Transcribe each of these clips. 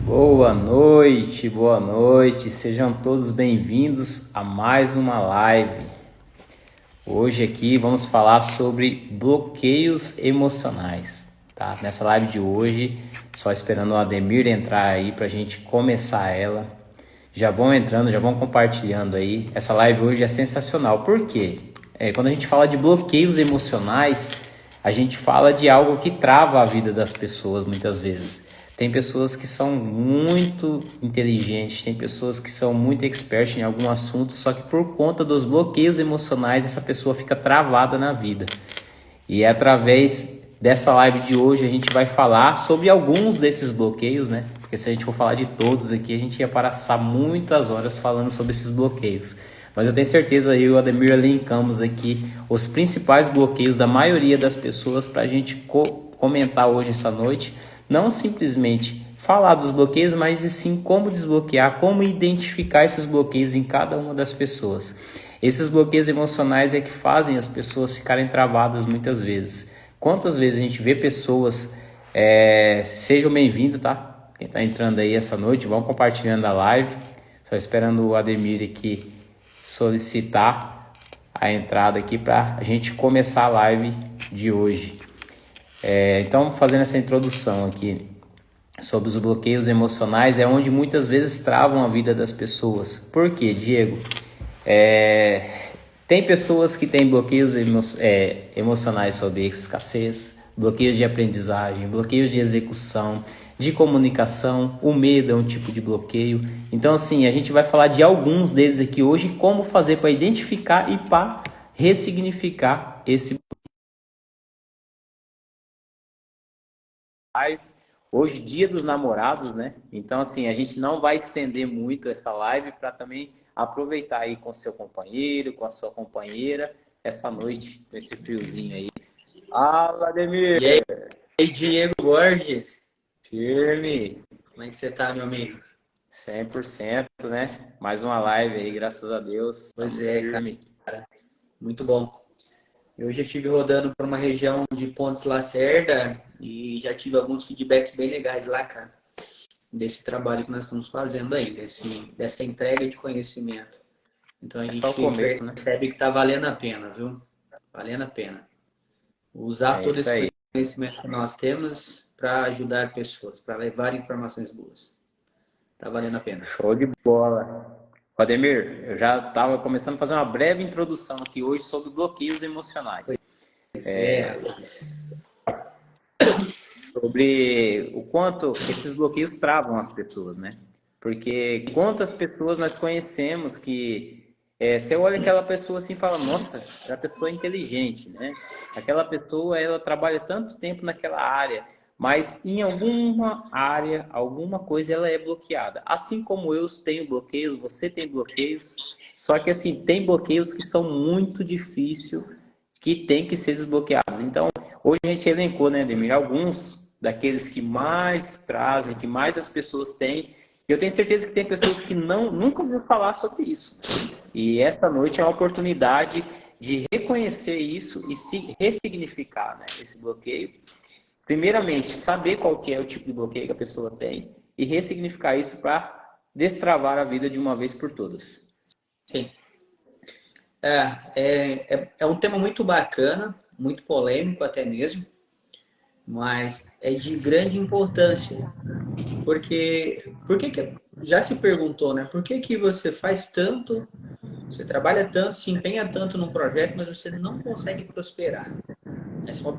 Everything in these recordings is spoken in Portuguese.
Boa noite, sejam todos bem-vindos a mais uma live. Hoje aqui vamos falar sobre bloqueios emocionais, tá? Nessa live de hoje, só esperando o Ademir entrar aí pra gente começar ela. Já vão entrando, já vão compartilhando aí. Essa live hoje é sensacional, por quê? Quando a gente fala de bloqueios emocionais, a gente fala de algo que trava a vida das pessoas muitas vezes. Tem pessoas que são muito inteligentes, tem pessoas que são muito expertas em algum assunto, só que por conta dos bloqueios emocionais, essa pessoa fica travada na vida. E é através dessa live de hoje a gente vai falar sobre alguns desses bloqueios, né? Porque se a gente for falar de todos aqui, a gente ia passar muitas horas falando sobre esses bloqueios. Mas eu tenho certeza, eu e o Ademir elencamos aqui os principais bloqueios da maioria das pessoas para a gente comentar hoje essa noite. Não simplesmente falar dos bloqueios, mas e sim como desbloquear, como identificar esses bloqueios em cada uma das pessoas. Esses bloqueios emocionais é que fazem as pessoas ficarem travadas muitas vezes. Quantas vezes a gente vê pessoas, sejam bem-vindos, tá? Quem tá entrando aí essa noite, vão compartilhando a live. Só esperando o Ademir aqui solicitar a entrada aqui para a gente começar a live de hoje. Então, fazendo essa introdução aqui sobre os bloqueios emocionais, é onde muitas vezes travam a vida das pessoas. Por quê, Diego? Tem pessoas que têm bloqueios emocionais sobre escassez, bloqueios de aprendizagem, bloqueios de execução, de comunicação. O medo é um tipo de bloqueio. Então, assim, a gente vai falar de alguns deles aqui hoje, como fazer para identificar e para ressignificar esse live. Hoje, dia dos namorados, né? Então, assim, a gente não vai estender muito essa live para também aproveitar aí com seu companheiro, com a sua companheira, essa noite, com esse friozinho aí. Fala, Ademir! E aí, Diego Borges? Firme! Como é que você tá, meu amigo? 100%, né? Mais uma live aí, graças a Deus. Pois é, firme. cara. Muito bom. Eu já estive rodando por uma região de Pontes Lacerda e já tive alguns feedbacks bem legais lá, cara, desse trabalho que nós estamos fazendo aí, dessa entrega de conhecimento. Então a gente só o começo, percebe que tá valendo a pena, viu? Valendo a pena. Usar todo isso esse aí. conhecimento que nós temos para ajudar pessoas, para levar informações boas. Tá valendo a pena. Show de bola. Ademir, eu já estava começando a fazer uma breve introdução aqui hoje sobre bloqueios emocionais. Sobre o quanto esses bloqueios travam as pessoas, né? Porque quantas pessoas nós conhecemos que você olha aquela pessoa assim e fala, nossa, aquela pessoa é inteligente, né? Aquela pessoa, ela trabalha tanto tempo naquela área, mas em alguma área, alguma coisa ela é bloqueada. Assim como eu tenho bloqueios, você tem bloqueios, só que assim, tem bloqueios que são muito difíceis, que tem que ser desbloqueados. Então, hoje a gente elencou, né, Ademir, alguns daqueles que mais trazem, que mais as pessoas têm. E eu tenho certeza que tem pessoas que nunca ouviram falar sobre isso. E esta noite é uma oportunidade de reconhecer isso e se ressignificar, né, esse bloqueio. Primeiramente, saber qual que é o tipo de bloqueio que a pessoa tem e ressignificar isso para destravar a vida de uma vez por todas. Sim. É um tema muito bacana, muito polêmico até mesmo, mas é de grande importância. Por que já se perguntou, né? Por que você faz tanto, você trabalha tanto, se empenha tanto num projeto, mas você não consegue prosperar? Essa é uma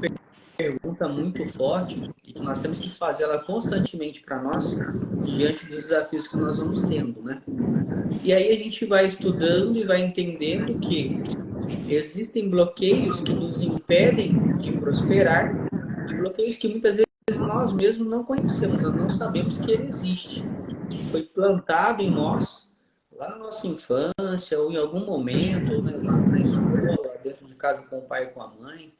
pergunta muito forte e que nós temos que fazer ela constantemente para nós, diante dos desafios que nós vamos tendo, né? E aí a gente vai estudando e vai entendendo que existem bloqueios que nos impedem de prosperar e bloqueios que muitas vezes nós mesmos não conhecemos, nós não sabemos que ele existe, que foi plantado em nós lá na nossa infância ou em algum momento, né, lá na escola, dentro de casa com o pai e com a mãe.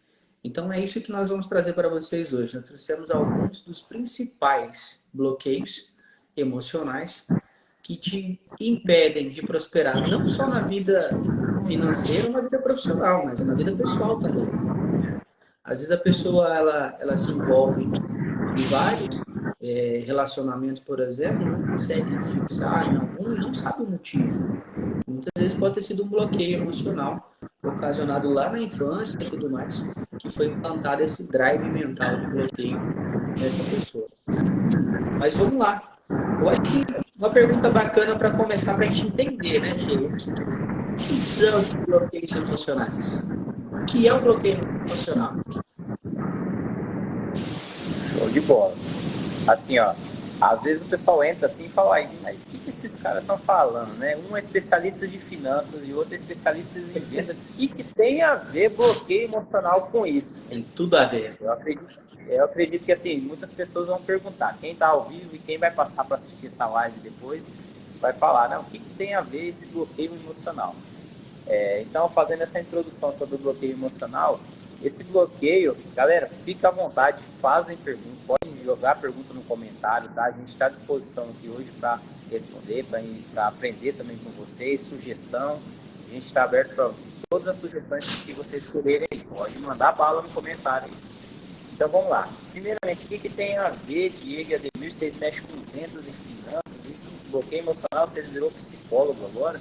Então é isso que nós vamos trazer para vocês hoje. Nós trouxemos alguns dos principais bloqueios emocionais que te impedem de prosperar, não só na vida financeira ou na vida profissional, mas na vida pessoal também. Às vezes a pessoa ela se envolve em vários relacionamentos, por exemplo, não consegue fixar em algum e não sabe o motivo. Muitas vezes pode ter sido um bloqueio emocional ocasionado lá na infância e tudo mais, que foi implantado esse drive mental de bloqueio nessa pessoa. Mas vamos lá. Eu acho que uma pergunta bacana para começar, para a gente entender, né, Diego? O que são os bloqueios emocionais? O que é o bloqueio emocional? Show de bola. Assim, ó, às vezes o pessoal entra assim e fala, mas o que esses caras estão falando, né? Um é especialista de finanças e outro é especialista em venda. O que tem a ver bloqueio emocional com isso? Tem tudo a ver. Eu acredito que, assim, muitas pessoas vão perguntar, quem está ao vivo e quem vai passar para assistir essa live depois, vai falar, não, o que tem a ver esse bloqueio emocional? Então, fazendo essa introdução sobre o bloqueio emocional, esse bloqueio, galera, fica à vontade, fazem perguntas, podem jogar pergunta no comentário, tá? A gente está à disposição aqui hoje para responder, para aprender também com vocês, sugestão. A gente está aberto para todas as sugestões que vocês quererem. Pode mandar bala no comentário aí. Então, vamos lá. Primeiramente, o que tem a ver, Diego e Ademir? Vocês mexem com vendas e finanças, isso, bloqueio emocional, vocês virou psicólogo agora?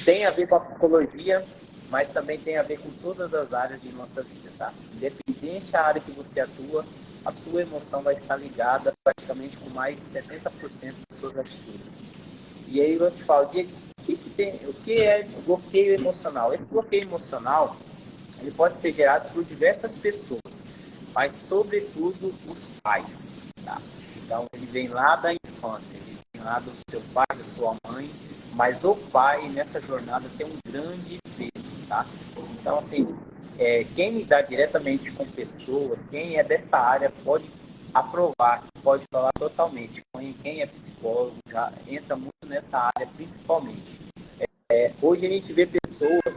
Tem a ver com a psicologia, mas também tem a ver com todas as áreas de nossa vida, tá? Independente da área que você atua, a sua emoção vai estar ligada praticamente com mais de 70% das suas atitudes. E aí eu te falo, Diego, o que é bloqueio emocional? Esse bloqueio emocional, ele pode ser gerado por diversas pessoas, mas sobretudo os pais, tá? Então ele vem lá da infância, ele vem lá do seu pai, da sua mãe, mas o pai nessa jornada tem um grande peso, tá? Então, assim, quem lidar diretamente com pessoas, quem é dessa área pode aprovar, pode falar totalmente. Quem é psicólogo já entra muito nessa área, principalmente. Hoje a gente vê pessoas,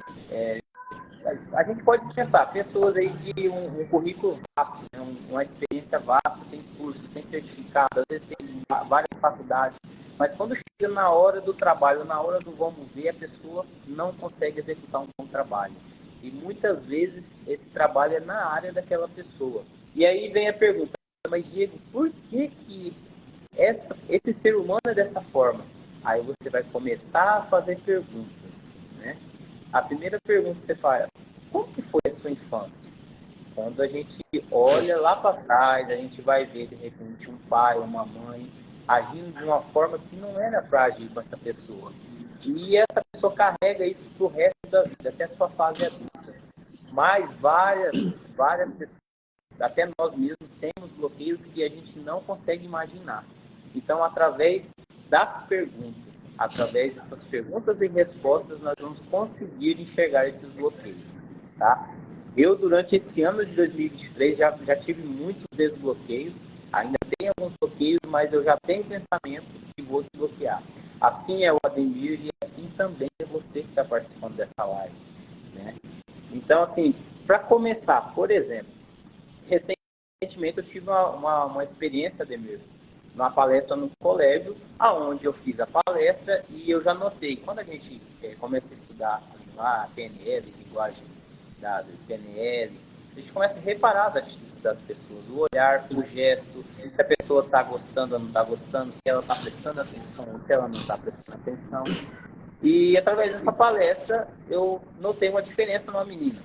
a gente pode pensar, pessoas aí de um currículo vasto, né? Uma experiência vasta, tem curso, tem certificado, às vezes tem várias faculdades, mas quando chega na hora do trabalho, na hora do vamos ver, a pessoa não consegue executar um bom trabalho. E muitas vezes esse trabalho é na área daquela pessoa. E aí vem a pergunta, mas Diego, por que esse ser humano é dessa forma? Aí você vai começar a fazer perguntas, né? A primeira pergunta que você faz, como que foi a sua infância? Quando a gente olha lá para trás, a gente vai ver, de repente, um pai, uma mãe, agindo de uma forma que não era para agir com essa pessoa. E essa pessoa carrega isso para o resto da vida, até a sua fase adulta. Mas várias pessoas, até nós mesmos, temos bloqueios que a gente não consegue imaginar. Então, através das perguntas, através dessas perguntas e respostas, nós vamos conseguir enxergar esses bloqueios, tá? Eu, durante esse ano de 2023, já tive muitos desbloqueios, ainda tenho alguns bloqueios, mas eu já tenho pensamento que vou desbloquear. Assim é o Ademir e assim também é você que está participando dessa live, né? Então, assim, para começar, por exemplo, recentemente eu tive uma experiência, Ademir, numa palestra no colégio, aonde eu fiz a palestra e eu já notei, quando a gente começa a estudar a PNL, linguagem do PNL, a gente começa a reparar as atitudes das pessoas, o olhar, o gesto, se a pessoa está gostando ou não está gostando, se ela está prestando atenção ou se ela não está prestando atenção. E através dessa palestra eu notei uma diferença numa menina.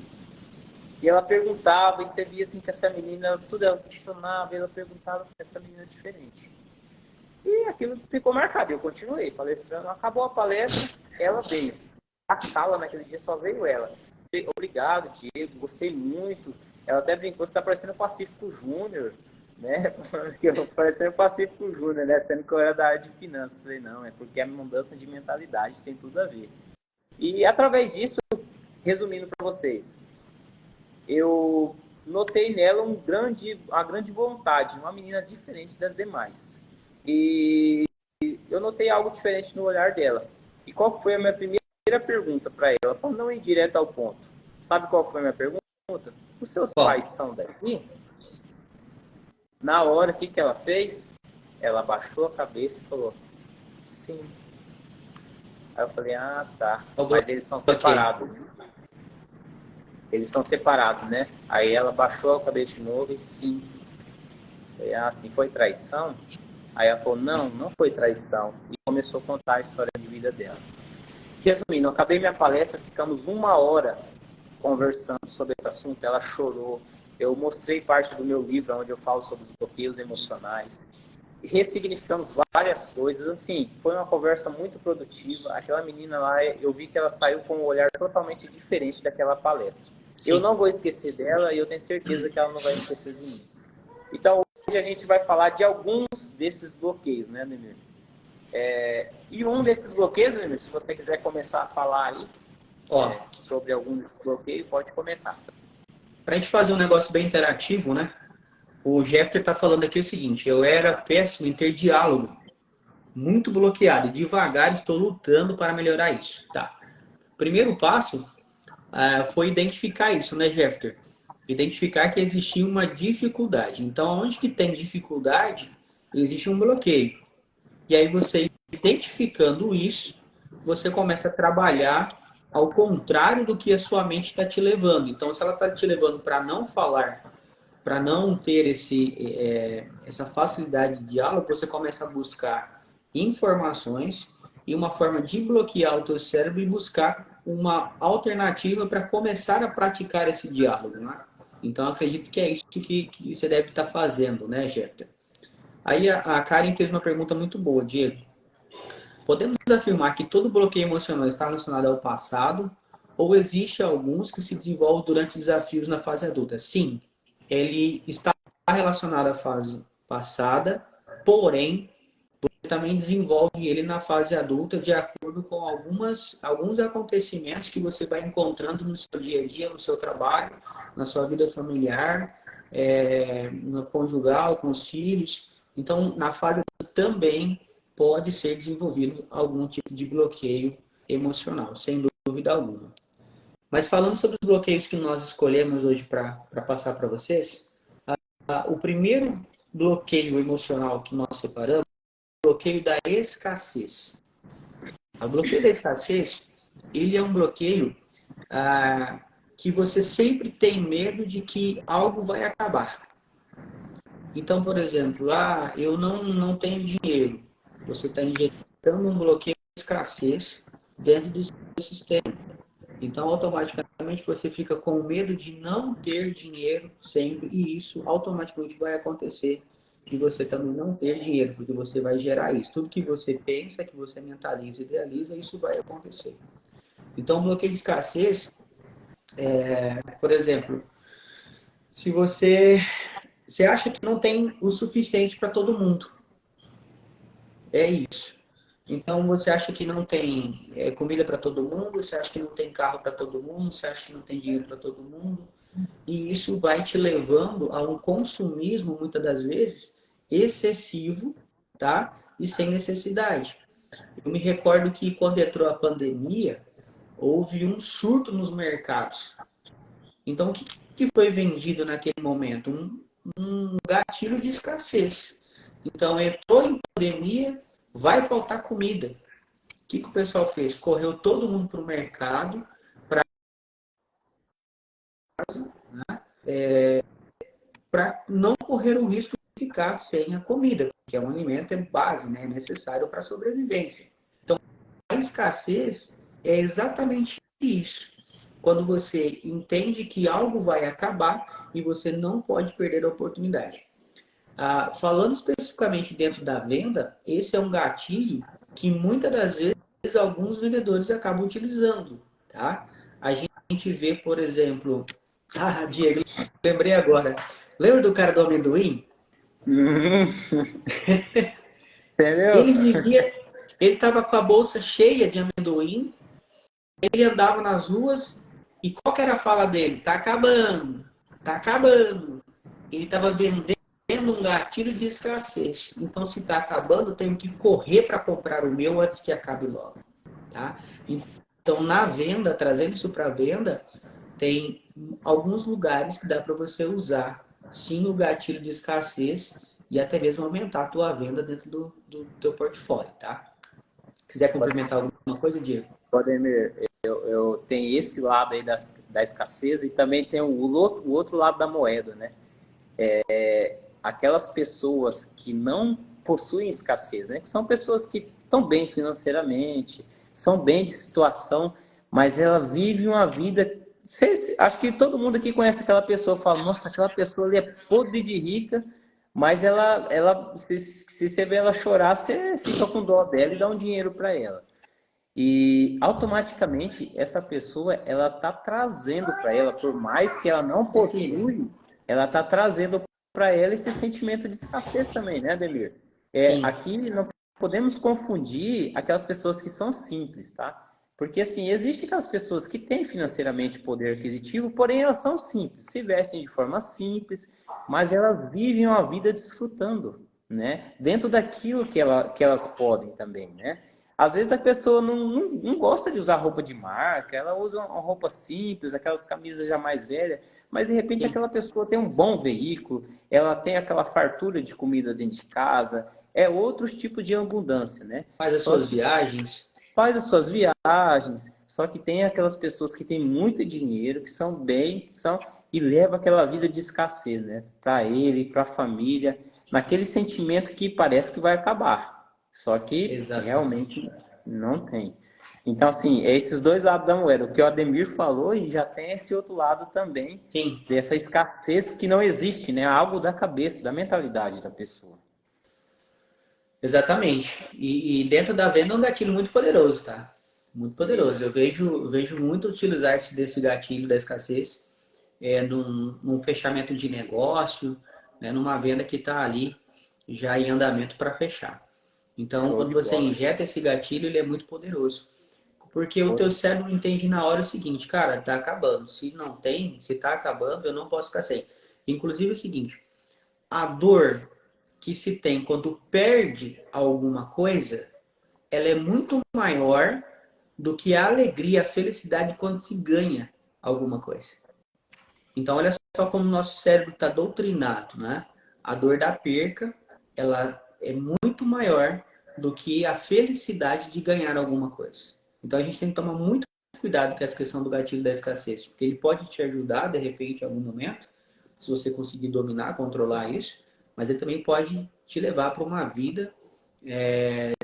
E ela perguntava, e você via assim que essa menina, tudo ela questionava, e ela perguntava, essa menina é diferente. E aquilo ficou marcado, eu continuei palestrando, acabou a palestra, ela veio. A sala naquele dia só veio ela. Obrigado, Diego, gostei muito. Ela até brincou, você está parecendo o Pacífico Júnior, né? Parecendo o Pacífico Júnior, né? Sendo que eu era da área de finanças. Falei, não, é porque a mudança de mentalidade tem tudo a ver. E através disso, resumindo para vocês, eu notei nela uma grande vontade, uma menina diferente das demais. E eu notei algo diferente no olhar dela. E qual foi a minha primeira pergunta para ela? Para não ir direto ao ponto. Sabe qual foi a minha pergunta? Os seus pais são daqui? Na hora, o que ela fez? Ela abaixou a cabeça e falou, sim. Aí eu falei, ah, tá. Mas eles são separados. Eles são separados, né? Aí ela baixou a cabeça de novo e sim. Falei, ah, assim, foi traição? Aí ela falou, não, não foi traição. E começou a contar a história de vida dela. Resumindo, eu acabei minha palestra, ficamos 1 hora conversando sobre esse assunto, ela chorou. Eu mostrei parte do meu livro, onde eu falo sobre os bloqueios emocionais. Ressignificamos várias coisas, assim, foi uma conversa muito produtiva. Aquela menina lá, eu vi que ela saiu com um olhar totalmente diferente daquela palestra. Sim. Eu não vou esquecer dela e eu tenho certeza que ela não vai esquecer de mim. Então, hoje a gente vai falar de alguns desses bloqueios, né, Nemir? E um desses bloqueios, Nemir, se você quiser começar a falar aí sobre algum bloqueio, pode começar. Para a gente fazer um negócio bem interativo, né? O Jeffter está falando aqui o seguinte: eu era péssimo em ter diálogo, muito bloqueado, e devagar estou lutando para melhorar isso. Tá. Primeiro passo foi identificar isso, né, Jeffter? Identificar que existia uma dificuldade. Então, onde que tem dificuldade, existe um bloqueio. E aí você, identificando isso, você começa a trabalhar ao contrário do que a sua mente está te levando. Então, se ela está te levando para não falar, para não ter essa facilidade de diálogo, você começa a buscar informações e uma forma de bloquear o teu cérebro e buscar uma alternativa para começar a praticar esse diálogo, né? Então, acredito que é isso que você deve estar fazendo, né, Jefter? Aí a Karen fez uma pergunta muito boa, Diego. Podemos afirmar que todo bloqueio emocional está relacionado ao passado ou existe alguns que se desenvolvem durante desafios na fase adulta? Sim, ele está relacionado à fase passada, porém, você também desenvolve ele na fase adulta de acordo com alguns acontecimentos que você vai encontrando no seu dia a dia, no seu trabalho, na sua vida familiar, no conjugal, com os filhos. Então, na fase adulta também pode ser desenvolvido algum tipo de bloqueio emocional, sem dúvida alguma. Mas falando sobre os bloqueios que nós escolhemos hoje para passar para vocês, o primeiro bloqueio emocional que nós separamos é o bloqueio da escassez. O bloqueio da escassez, ele é um bloqueio que você sempre tem medo de que algo vai acabar. Então, por exemplo, eu não tenho dinheiro. Você está injetando um bloqueio de escassez dentro do seu sistema. Então, automaticamente, você fica com medo de não ter dinheiro sempre, e isso automaticamente vai acontecer de você também não ter dinheiro, porque você vai gerar isso. Tudo que você pensa, que você mentaliza, idealiza, isso vai acontecer. Então, o bloqueio de escassez, por exemplo, se você acha que não tem o suficiente para todo mundo, é isso. Então, você acha que não tem comida para todo mundo, você acha que não tem carro para todo mundo, você acha que não tem dinheiro para todo mundo. E isso vai te levando a um consumismo, muitas das vezes, excessivo, tá? E sem necessidade. Eu me recordo que quando entrou a pandemia, houve um surto nos mercados. Então, o que foi vendido naquele momento? Um gatilho de escassez. Então, entrou em pandemia, vai faltar comida. O que o pessoal fez? Correu todo mundo para o mercado para não correr o risco de ficar sem a comida, que é um alimento base, né, necessário para a sobrevivência. Então, a escassez é exatamente isso. Quando você entende que algo vai acabar e você não pode perder a oportunidade. Falando especificamente dentro da venda, esse é um gatilho que muitas das vezes alguns vendedores acabam utilizando. Tá? A gente vê, por exemplo... Diego, lembrei agora. Lembra do cara do amendoim? Entendeu? Ele estava com a bolsa cheia de amendoim, ele andava nas ruas e qual que era a fala dele? Tá acabando, tá acabando. Ele estava vendendo um gatilho de escassez. Então, se está acabando, eu tenho que correr para comprar o meu antes que acabe logo. Tá? Então, na venda, trazendo isso para a venda, tem alguns lugares que dá para você usar, sim, o gatilho de escassez e até mesmo aumentar a tua venda dentro do teu portfólio, tá? Quiser complementar alguma coisa, Diego? Podemir, eu tenho esse lado aí da escassez e também tem o outro lado da moeda, né? aquelas pessoas que não possuem escassez, né? Que são pessoas que estão bem financeiramente, são bem de situação, mas ela vive uma vida... Acho que todo mundo aqui conhece aquela pessoa, fala, nossa, aquela pessoa ali é podre de rica, mas se você vê ela chorar, você fica com dó dela e dá um dinheiro para ela. E automaticamente essa pessoa, ela está trazendo para ela, por mais que ela não possui, ela está trazendo para ela esse sentimento de escassez também, né, Ademir? Sim. Aqui não podemos confundir aquelas pessoas que são simples, tá? Porque assim, existem aquelas pessoas que têm financeiramente poder aquisitivo, porém elas são simples, se vestem de forma simples, mas elas vivem uma vida desfrutando, né? Dentro daquilo que elas podem também, né? Às vezes a pessoa não gosta de usar roupa de marca, ela usa uma roupa simples, aquelas camisas já mais velhas, mas de repente aquela pessoa tem um bom veículo, ela tem aquela fartura de comida dentro de casa, é outros tipos de abundância, né? Faz as suas viagens. Faz as suas viagens, só que tem aquelas pessoas que têm muito dinheiro, que são bem, e leva aquela vida de escassez, né? Para ele, para a família, naquele sentimento que parece que vai acabar. Só que realmente não tem. Então, assim, é esses dois lados da moeda. O que o Ademir falou e já tem esse outro lado também, Sim. dessa escassez que não existe, né? Algo da cabeça, da mentalidade da pessoa. Exatamente. E dentro da venda é um gatilho muito poderoso, tá? Muito poderoso. Eu vejo muito utilizar desse gatilho da escassez num fechamento de negócio, né, numa venda que está ali já em andamento para fechar. Então, quando você injeta esse gatilho, ele é muito poderoso. Porque o teu cérebro entende na hora o seguinte, cara, tá acabando. Se não tem, se tá acabando, eu não posso ficar sem. Inclusive é o seguinte, a dor que se tem quando perde alguma coisa, ela é muito maior do que a alegria, a felicidade quando se ganha alguma coisa. Então, olha só como o nosso cérebro está doutrinado, né? A dor da perca, ela é muito maior do que a felicidade de ganhar alguma coisa. Então, a gente tem que tomar muito cuidado com essa questão do gatilho da escassez, porque ele pode te ajudar, de repente, em algum momento, se você conseguir dominar, controlar isso, mas ele também pode te levar para uma vida,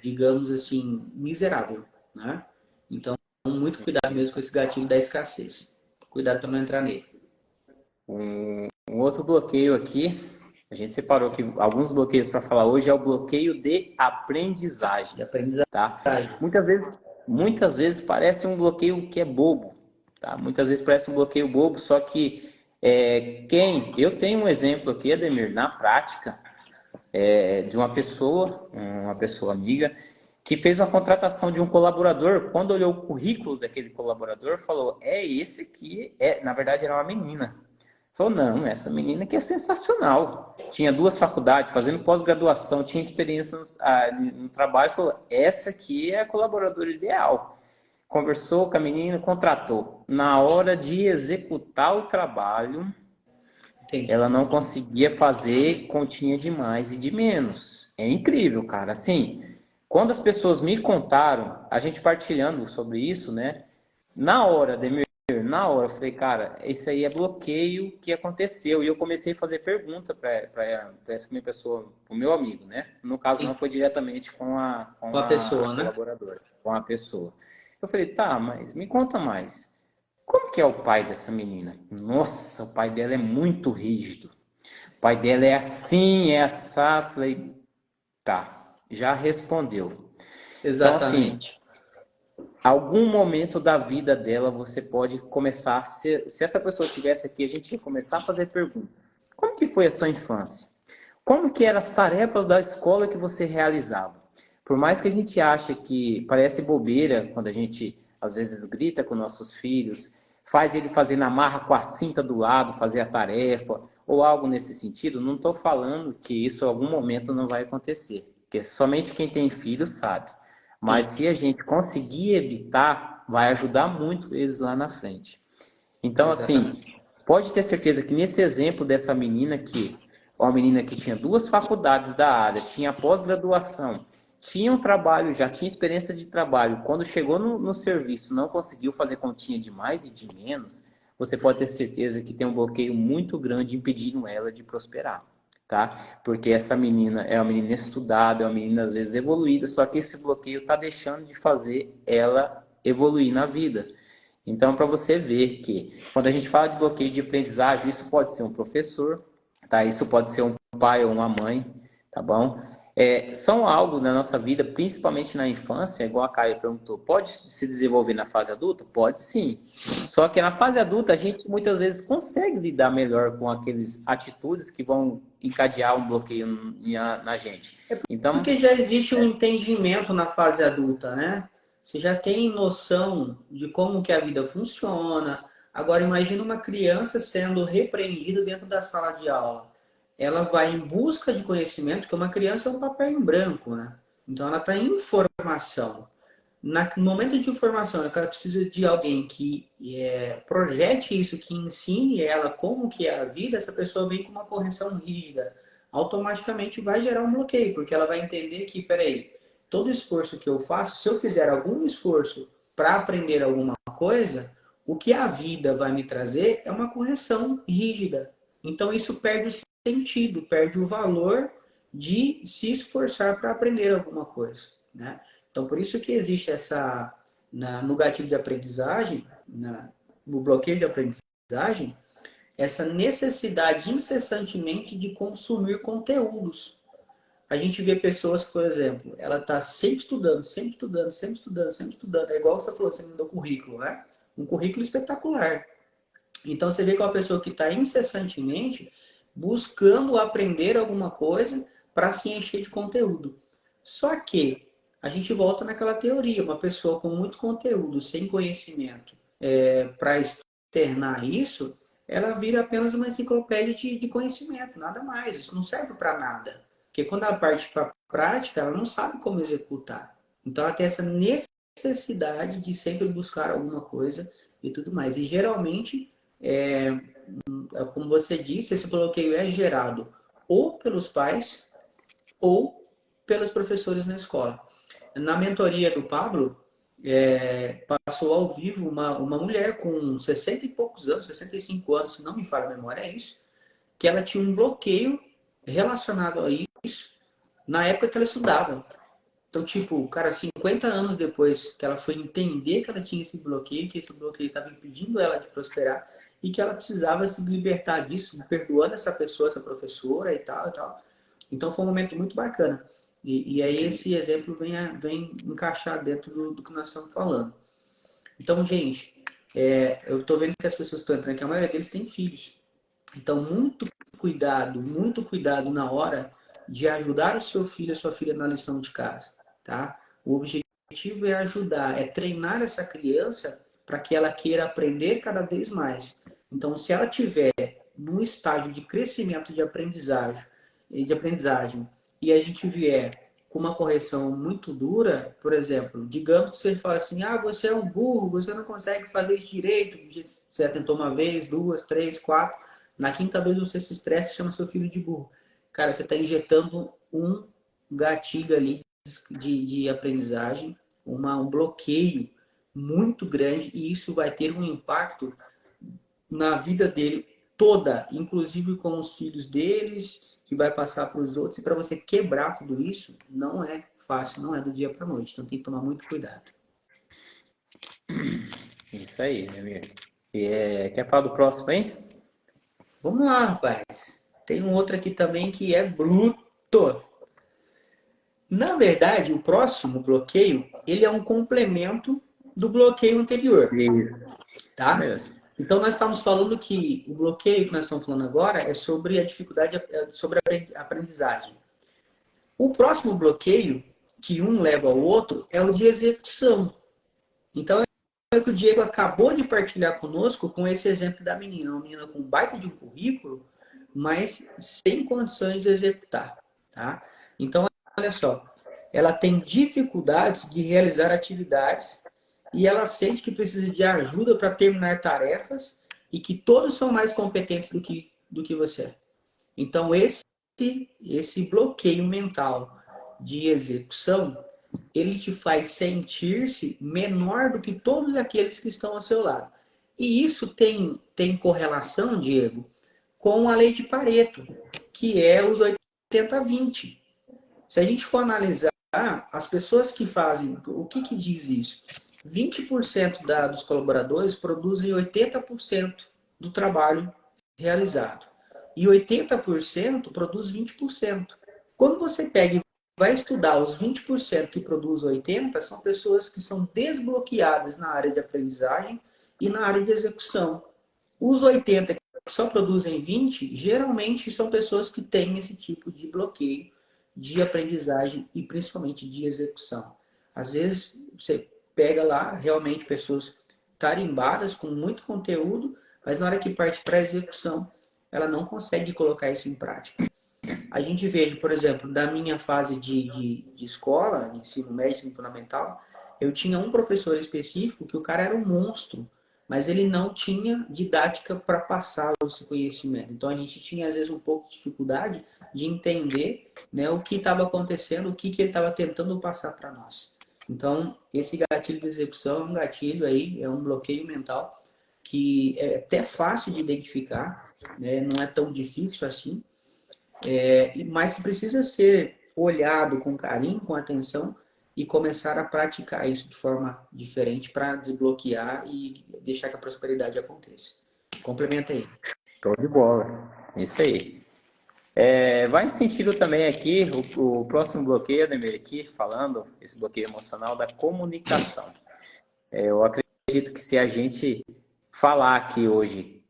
digamos assim, miserável, né? Então, muito cuidado mesmo com esse gatilho da escassez. Cuidado para não entrar nele. Um outro bloqueio aqui, a gente separou aqui alguns bloqueios para falar hoje, é o bloqueio de aprendizagem. Tá? Muitas vezes parece um bloqueio que é bobo. Tá? Muitas vezes parece um bloqueio bobo, só que eu tenho um exemplo aqui, Ademir, na prática, de uma pessoa amiga, que fez uma contratação de um colaborador. Quando olhou o currículo daquele colaborador, falou, esse aqui, na verdade era uma menina. Falou, não, essa menina aqui é sensacional. Tinha 2 faculdades, fazendo pós-graduação, tinha experiência no trabalho. Falou, essa aqui é a colaboradora ideal. Conversou com a menina, contratou. Na hora de executar o trabalho, ela não conseguia fazer continha de mais e de menos. É incrível, cara. Assim, quando as pessoas me contaram, a gente partilhando sobre isso, né? Na hora, eu falei, cara, isso aí é bloqueio que aconteceu. E eu comecei a fazer pergunta para essa minha pessoa, para o meu amigo, né? No caso, não foi diretamente com a pessoa, né? colaboradora, com a pessoa. Eu falei, tá, mas me conta mais. Como que é o pai dessa menina? Nossa, o pai dela é muito rígido. O pai dela é assim, é assado. Falei, tá, já respondeu. Exatamente. Então, assim, algum momento da vida dela você pode começar, se essa pessoa estivesse aqui, a gente ia começar a fazer perguntas. Como que foi a sua infância? Como que eram as tarefas da escola que você realizava? Por mais que a gente ache que parece bobeira quando a gente às vezes grita com nossos filhos, faz ele fazer na marra com a cinta do lado, fazer a tarefa, ou algo nesse sentido, não estou falando que isso em algum momento não vai acontecer, porque somente quem tem filho sabe. Mas se a gente conseguir evitar, vai ajudar muito eles lá na frente. Então, assim, pode ter certeza que nesse exemplo dessa menina aqui, uma menina que tinha 2 faculdades da área, tinha pós-graduação, tinha um trabalho, já tinha experiência de trabalho, quando chegou no serviço não conseguiu fazer continha de mais e de menos, você pode ter certeza que tem um bloqueio muito grande impedindo ela de prosperar. tá? Porque essa menina é uma menina estudada, é uma menina às vezes evoluída, só que esse bloqueio está deixando de fazer ela evoluir na vida. Então, para você ver que quando a gente fala de bloqueio de aprendizagem, isso pode ser um professor, tá? Isso pode ser um pai ou uma mãe, tá bom? São algo na nossa vida, principalmente na infância, igual a Caia perguntou, pode se desenvolver na fase adulta? Pode sim. Só que na fase adulta a gente muitas vezes consegue lidar melhor com aquelas atitudes que vão encadear um bloqueio na gente. Então, Porque já existe um entendimento na fase adulta, né? Você já tem noção de como que a vida funciona. Agora imagine uma criança sendo repreendida dentro da sala de aula. Ela vai em busca de conhecimento, porque uma criança é um papel em branco, né? Então ela está em formação. No momento de informação, ela precisa de alguém que projete isso, que ensine ela como que é a vida. Essa pessoa vem com uma correção rígida, automaticamente vai gerar um bloqueio, porque ela vai entender que, peraí, todo esforço que eu faço, se eu fizer algum esforço para aprender alguma coisa, o que a vida vai me trazer é uma correção rígida. Então isso perde o sentido, perde o valor de se esforçar para aprender alguma coisa, né? Então, por isso que existe no gatilho de aprendizagem, no bloqueio de aprendizagem, essa necessidade incessantemente de consumir conteúdos. A gente vê pessoas, por exemplo, ela está sempre estudando, sempre estudando, sempre estudando, sempre estudando. É igual você falou, você me deu currículo, né? Um currículo espetacular. Então, você vê que é uma pessoa que está incessantemente buscando aprender alguma coisa para se encher de conteúdo. Só que a gente volta naquela teoria, uma pessoa com muito conteúdo, sem conhecimento, para externar isso, ela vira apenas uma enciclopédia de conhecimento, nada mais. Isso não serve para nada. Porque quando ela parte para a prática, ela não sabe como executar. Então ela tem essa necessidade de sempre buscar alguma coisa e tudo mais. E geralmente, como você disse, esse bloqueio é gerado ou pelos pais ou pelos professores na escola. Na mentoria do Pablo, passou ao vivo uma mulher com 60 e poucos anos, 65 anos, se não me falha a memória, é isso, que ela tinha um bloqueio relacionado a isso na época que ela estudava. Então, tipo, cara, 50 anos depois que ela foi entender que ela tinha esse bloqueio, que esse bloqueio estava impedindo ela de prosperar e que ela precisava se libertar disso, perdoando essa pessoa, essa professora e tal, e tal. Então, foi um momento muito bacana. E aí esse exemplo vem encaixar dentro do que nós estamos falando. Então, gente, eu estou vendo que as pessoas estão entrando aqui, a maioria deles tem filhos. Então, muito cuidado na hora de ajudar o seu filho, a sua filha na lição de casa, tá? O objetivo é ajudar, é treinar essa criança para que ela queira aprender cada vez mais. Então, se ela tiver num estágio de crescimento de aprendizagem e a gente vier com uma correção muito dura, por exemplo, digamos que você fala assim, você é um burro, você não consegue fazer isso direito, você tentou uma vez, duas, três, quatro, na quinta vez você se estressa e chama seu filho de burro. Cara, você está injetando um gatilho ali de aprendizagem, um bloqueio muito grande e isso vai ter um impacto na vida dele toda, inclusive com os filhos deles, que vai passar para os outros. E para você quebrar tudo isso, não é fácil, não é do dia para a noite. Então tem que tomar muito cuidado. isso aí, meu amigo. Quer falar do próximo, hein? Vamos lá, rapaz. Tem um outro aqui também que é bruto. Na verdade, o próximo bloqueio, ele é um complemento do bloqueio anterior, Isso tá? mesmo. Então, nós estamos falando que o bloqueio que nós estamos falando agora é sobre a dificuldade, sobre a aprendizagem. O próximo bloqueio, que um leva ao outro, é o de execução. Então, é o que o Diego acabou de partilhar conosco com esse exemplo da menina. Uma menina com baita de um currículo, mas sem condições de executar. Tá? Então, olha só. Ela tem dificuldades de realizar atividades e ela sente que precisa de ajuda para terminar tarefas e que todos são mais competentes do que você. Então, esse bloqueio mental de execução, ele te faz sentir-se menor do que todos aqueles que estão ao seu lado. E isso tem correlação, Diego, com a lei de Pareto. que é os 80-20. Se a gente for analisar, as pessoas que fazem, o que diz isso? 20% dos colaboradores produzem 80% do trabalho realizado. E 80% produz 20%. Quando você pega e vai estudar os 20% que produzem 80%, são pessoas que são desbloqueadas na área de aprendizagem e na área de execução. Os 80% que só produzem 20%, geralmente são pessoas que têm esse tipo de bloqueio de aprendizagem e principalmente de execução. Às vezes você pega lá realmente pessoas tarimbadas com muito conteúdo, mas na hora que parte para a execução, ela não consegue colocar isso em prática. A gente vê, por exemplo, da minha fase de escola, de ensino médio, ensino fundamental, eu tinha um professor específico que o cara era um monstro, mas ele não tinha didática para passar esse conhecimento. Então a gente tinha às vezes um pouco de dificuldade de entender, né, o que estava acontecendo, o que ele estava tentando passar para nós. Então esse gatilho de execução é um gatilho aí, é um bloqueio mental que é até fácil de identificar, né, não é tão difícil assim, mas que precisa ser olhado com carinho, com atenção e começar a praticar isso de forma diferente para desbloquear e deixar que a prosperidade aconteça. Complementa aí. Show de bola. Isso aí. Vai em sentido também aqui, o próximo bloqueio, Ademir, aqui, falando, esse bloqueio emocional da comunicação. Eu acredito que se a gente falar aqui hoje,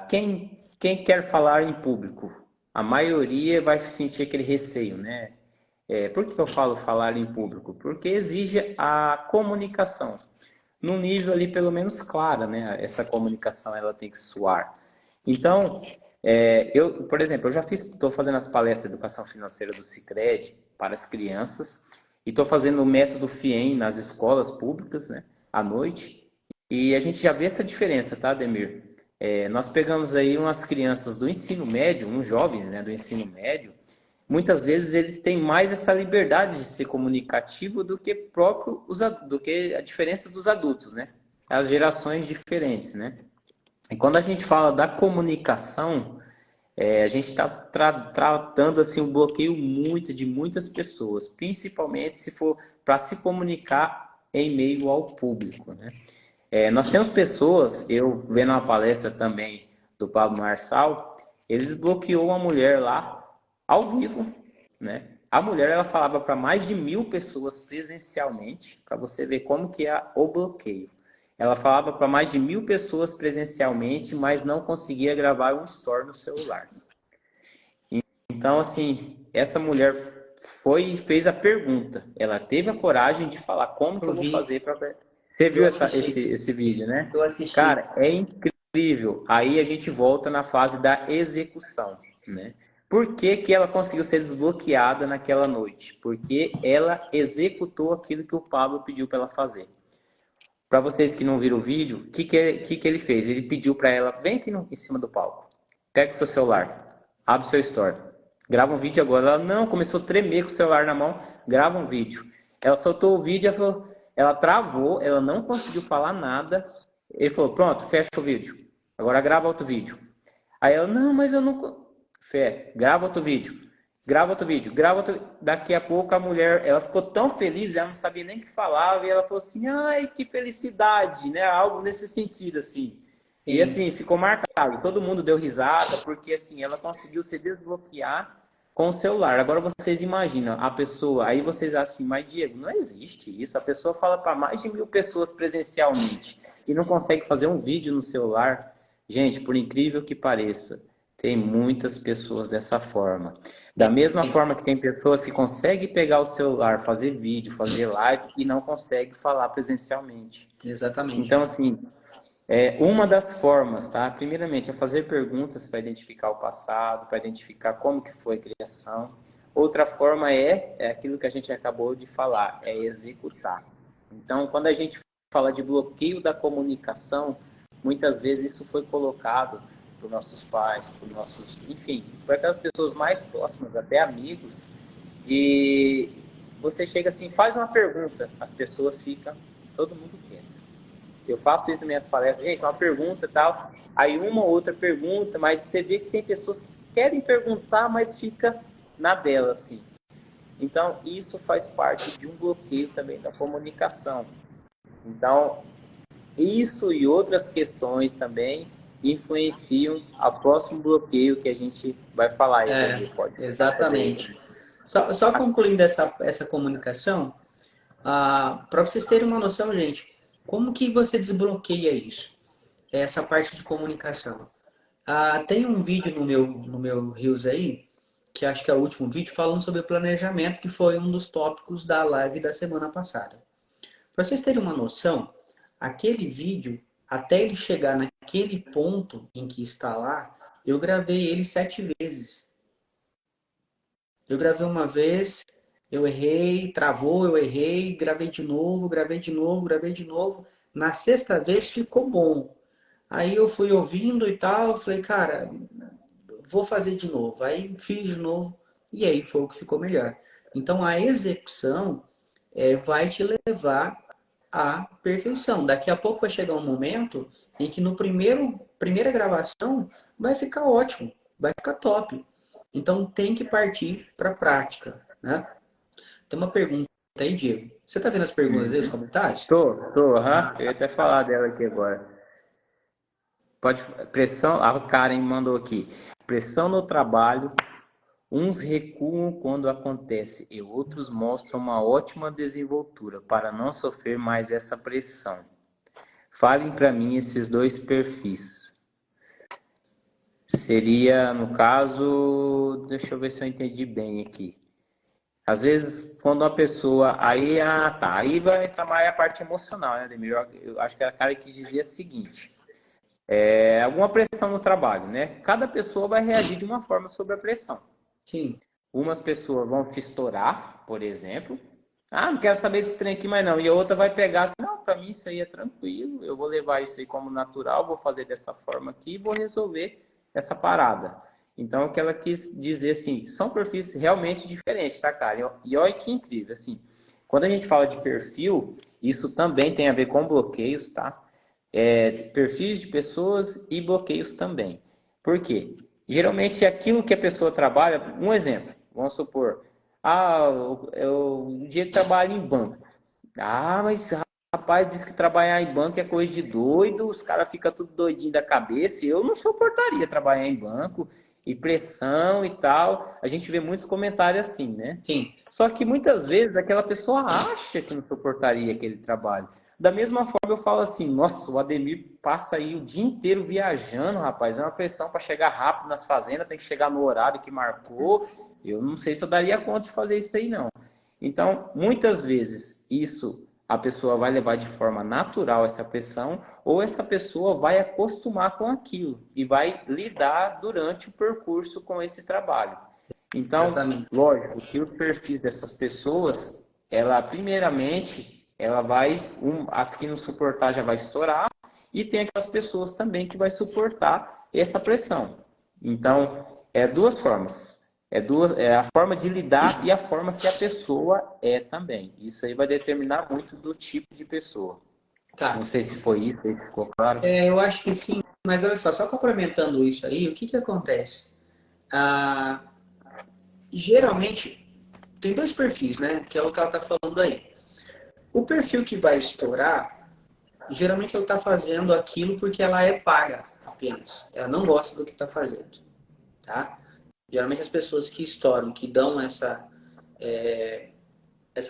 quem quer falar em público, a maioria vai sentir aquele receio, né? Por que eu falo falar em público? Porque exige a comunicação, num nível ali pelo menos clara, né? Essa comunicação ela tem que soar. Então, eu, por exemplo, eu já estou fazendo as palestras de educação financeira do Sicredi para as crianças e estou fazendo o método FIEM nas escolas públicas, né? À noite. E a gente já vê essa diferença, tá, Ademir? Nós pegamos aí umas crianças do ensino médio, uns jovens, né, do ensino médio. Muitas vezes eles têm mais essa liberdade de ser comunicativo do que do que a diferença dos adultos, né? As gerações diferentes, né? E quando a gente fala da comunicação, a gente está tratando assim um bloqueio de muitas pessoas, principalmente se for para se comunicar em meio ao público, né? Nós temos pessoas, eu vendo uma palestra também do Pablo Marçal, ele desbloqueou uma mulher lá ao vivo, né? A mulher ela falava para mais de 1.000 pessoas presencialmente, para você ver como que é o bloqueio. Ela falava para mais de 1.000 pessoas presencialmente, mas não conseguia gravar um story no celular. Então, assim, essa mulher fez a pergunta. Ela teve a coragem de falar como que eu vou fazer para... Você viu esse vídeo, né? Eu assisti. Cara, é incrível. Aí a gente volta na fase da execução, né? Por que que ela conseguiu ser desbloqueada naquela noite? Porque ela executou aquilo que o Pablo pediu para ela fazer. Para vocês que não viram o vídeo, o que ele fez? Ele pediu para ela, vem aqui em cima do palco, pega o seu celular, abre o seu story, grava um vídeo agora. Ela não, começou a tremer com o celular na mão, grava um vídeo. Ela soltou o vídeo, ela travou, ela não conseguiu falar nada. Ele falou, pronto, fecha o vídeo, agora grava outro vídeo. Aí ela, não, mas eu não... grava outro vídeo. Grava outro vídeo, Daqui a pouco a mulher, ela ficou tão feliz, ela não sabia nem o que falava, e ela falou assim, ai, que felicidade, né? Algo nesse sentido, assim. Sim. E assim, ficou marcado. Todo mundo deu risada, porque assim, ela conseguiu se desbloquear com o celular. Agora vocês imaginam, a pessoa, aí vocês acham assim, mas Diego, não existe isso. A pessoa fala para mais de 1.000 pessoas presencialmente e não consegue fazer um vídeo no celular. Gente, por incrível que pareça, tem muitas pessoas dessa forma. Da mesma forma que tem pessoas que conseguem pegar o celular, fazer vídeo, fazer live e não conseguem falar presencialmente. Exatamente. Então, assim, uma das formas, tá? Primeiramente, é fazer perguntas para identificar o passado, para identificar como que foi a criação. Outra forma é aquilo que a gente acabou de falar, é executar. Então, quando a gente fala de bloqueio da comunicação, muitas vezes isso foi colocado por nossos pais, por nossos, enfim, por aquelas pessoas mais próximas, até amigos, de você chega assim, faz uma pergunta, as pessoas ficam, todo mundo quieto. Eu faço isso nas minhas palestras, gente, uma pergunta e tal, aí uma ou outra pergunta, mas você vê que tem pessoas que querem perguntar, mas fica na dela, assim. Então, isso faz parte de um bloqueio também da comunicação. Então, isso e outras questões também influenciam o próximo bloqueio que a gente vai falar aí, Ademir. Pode falar sobre Exatamente. ele. Só concluindo essa comunicação, para vocês terem uma noção, gente, como que você desbloqueia isso? Essa parte de comunicação. Tem um vídeo no meu Reels aí, que acho que é o último vídeo, falando sobre planejamento, que foi um dos tópicos da live da semana passada. Para vocês terem uma noção, aquele vídeo, até ele chegar naquele ponto em que está lá, eu gravei ele 7 vezes. Eu gravei uma vez, eu errei, travou, eu errei, gravei de novo, gravei de novo, gravei de novo. Na sexta vez ficou bom. Aí eu fui ouvindo e tal, falei, cara, vou fazer de novo. Aí fiz de novo e aí foi o que ficou melhor. Então a execução vai te levar à perfeição. Daqui a pouco vai chegar um momento em que no primeira gravação vai ficar ótimo, vai ficar top. Então tem que partir para a prática, né? Tem uma pergunta aí, Diego. Você está vendo as perguntas aí, os comentários? Eu ia até falar dela aqui agora. Pode, pressão, a Karen mandou aqui. Pressão no trabalho, uns recuam quando acontece e outros mostram uma ótima desenvoltura para não sofrer mais essa pressão. Falem para mim esses dois perfis. Seria, no caso, deixa eu ver se eu entendi bem aqui. Às vezes, quando uma pessoa. Aí vai entrar mais a parte emocional, né, Ademir? Eu acho que era a cara que dizia o seguinte: alguma pressão no trabalho, né? Cada pessoa vai reagir de uma forma sobre a pressão. Sim. Umas pessoas vão te estourar, por exemplo. Ah, não quero saber desse trem aqui mais não. E a outra vai pegar assim, não, para mim isso aí é tranquilo, eu vou levar isso aí como natural, vou fazer dessa forma aqui e vou resolver essa parada. Então, o que ela quis dizer, assim, são perfis realmente diferentes, tá, cara? E olha que incrível, assim, quando a gente fala de perfil, isso também tem a ver com bloqueios, tá? Perfis de pessoas e bloqueios também. Por quê? Geralmente, aquilo que a pessoa trabalha, um exemplo, vamos supor, o Diego trabalha em banco. Mas rapaz, diz que trabalhar em banco é coisa de doido, os caras ficam tudo doidinho da cabeça. Eu não suportaria trabalhar em banco, e pressão e tal. A gente vê muitos comentários assim, né? Sim. Só que muitas vezes aquela pessoa acha que não suportaria aquele trabalho. Da mesma forma, eu falo assim: nossa, o Ademir passa aí o dia inteiro viajando, rapaz. É uma pressão para chegar rápido nas fazendas, tem que chegar no horário que marcou. Eu não sei se eu daria conta de fazer isso aí, não. Então, muitas vezes, isso a pessoa vai levar de forma natural essa pressão, ou essa pessoa vai acostumar com aquilo e vai lidar durante o percurso com esse trabalho. Então, Exatamente. lógico que os perfis dessas pessoas, ela primeiramente, ela vai, as que não suportar já vai estourar, e tem aquelas pessoas também que vai suportar essa pressão. Então, duas formas. É a forma de lidar e a forma que a pessoa é também. Isso aí vai determinar muito do tipo de pessoa. Tá. Não sei se foi isso, se ficou claro. Eu acho que sim, mas olha só complementando isso aí, o que que acontece? Ah, geralmente, tem dois perfis, né? Que é o que ela está falando aí. O perfil que vai estourar, geralmente ela está fazendo aquilo porque ela é paga apenas. Ela não gosta do que está fazendo, tá? Geralmente as pessoas que estouram, que dão essa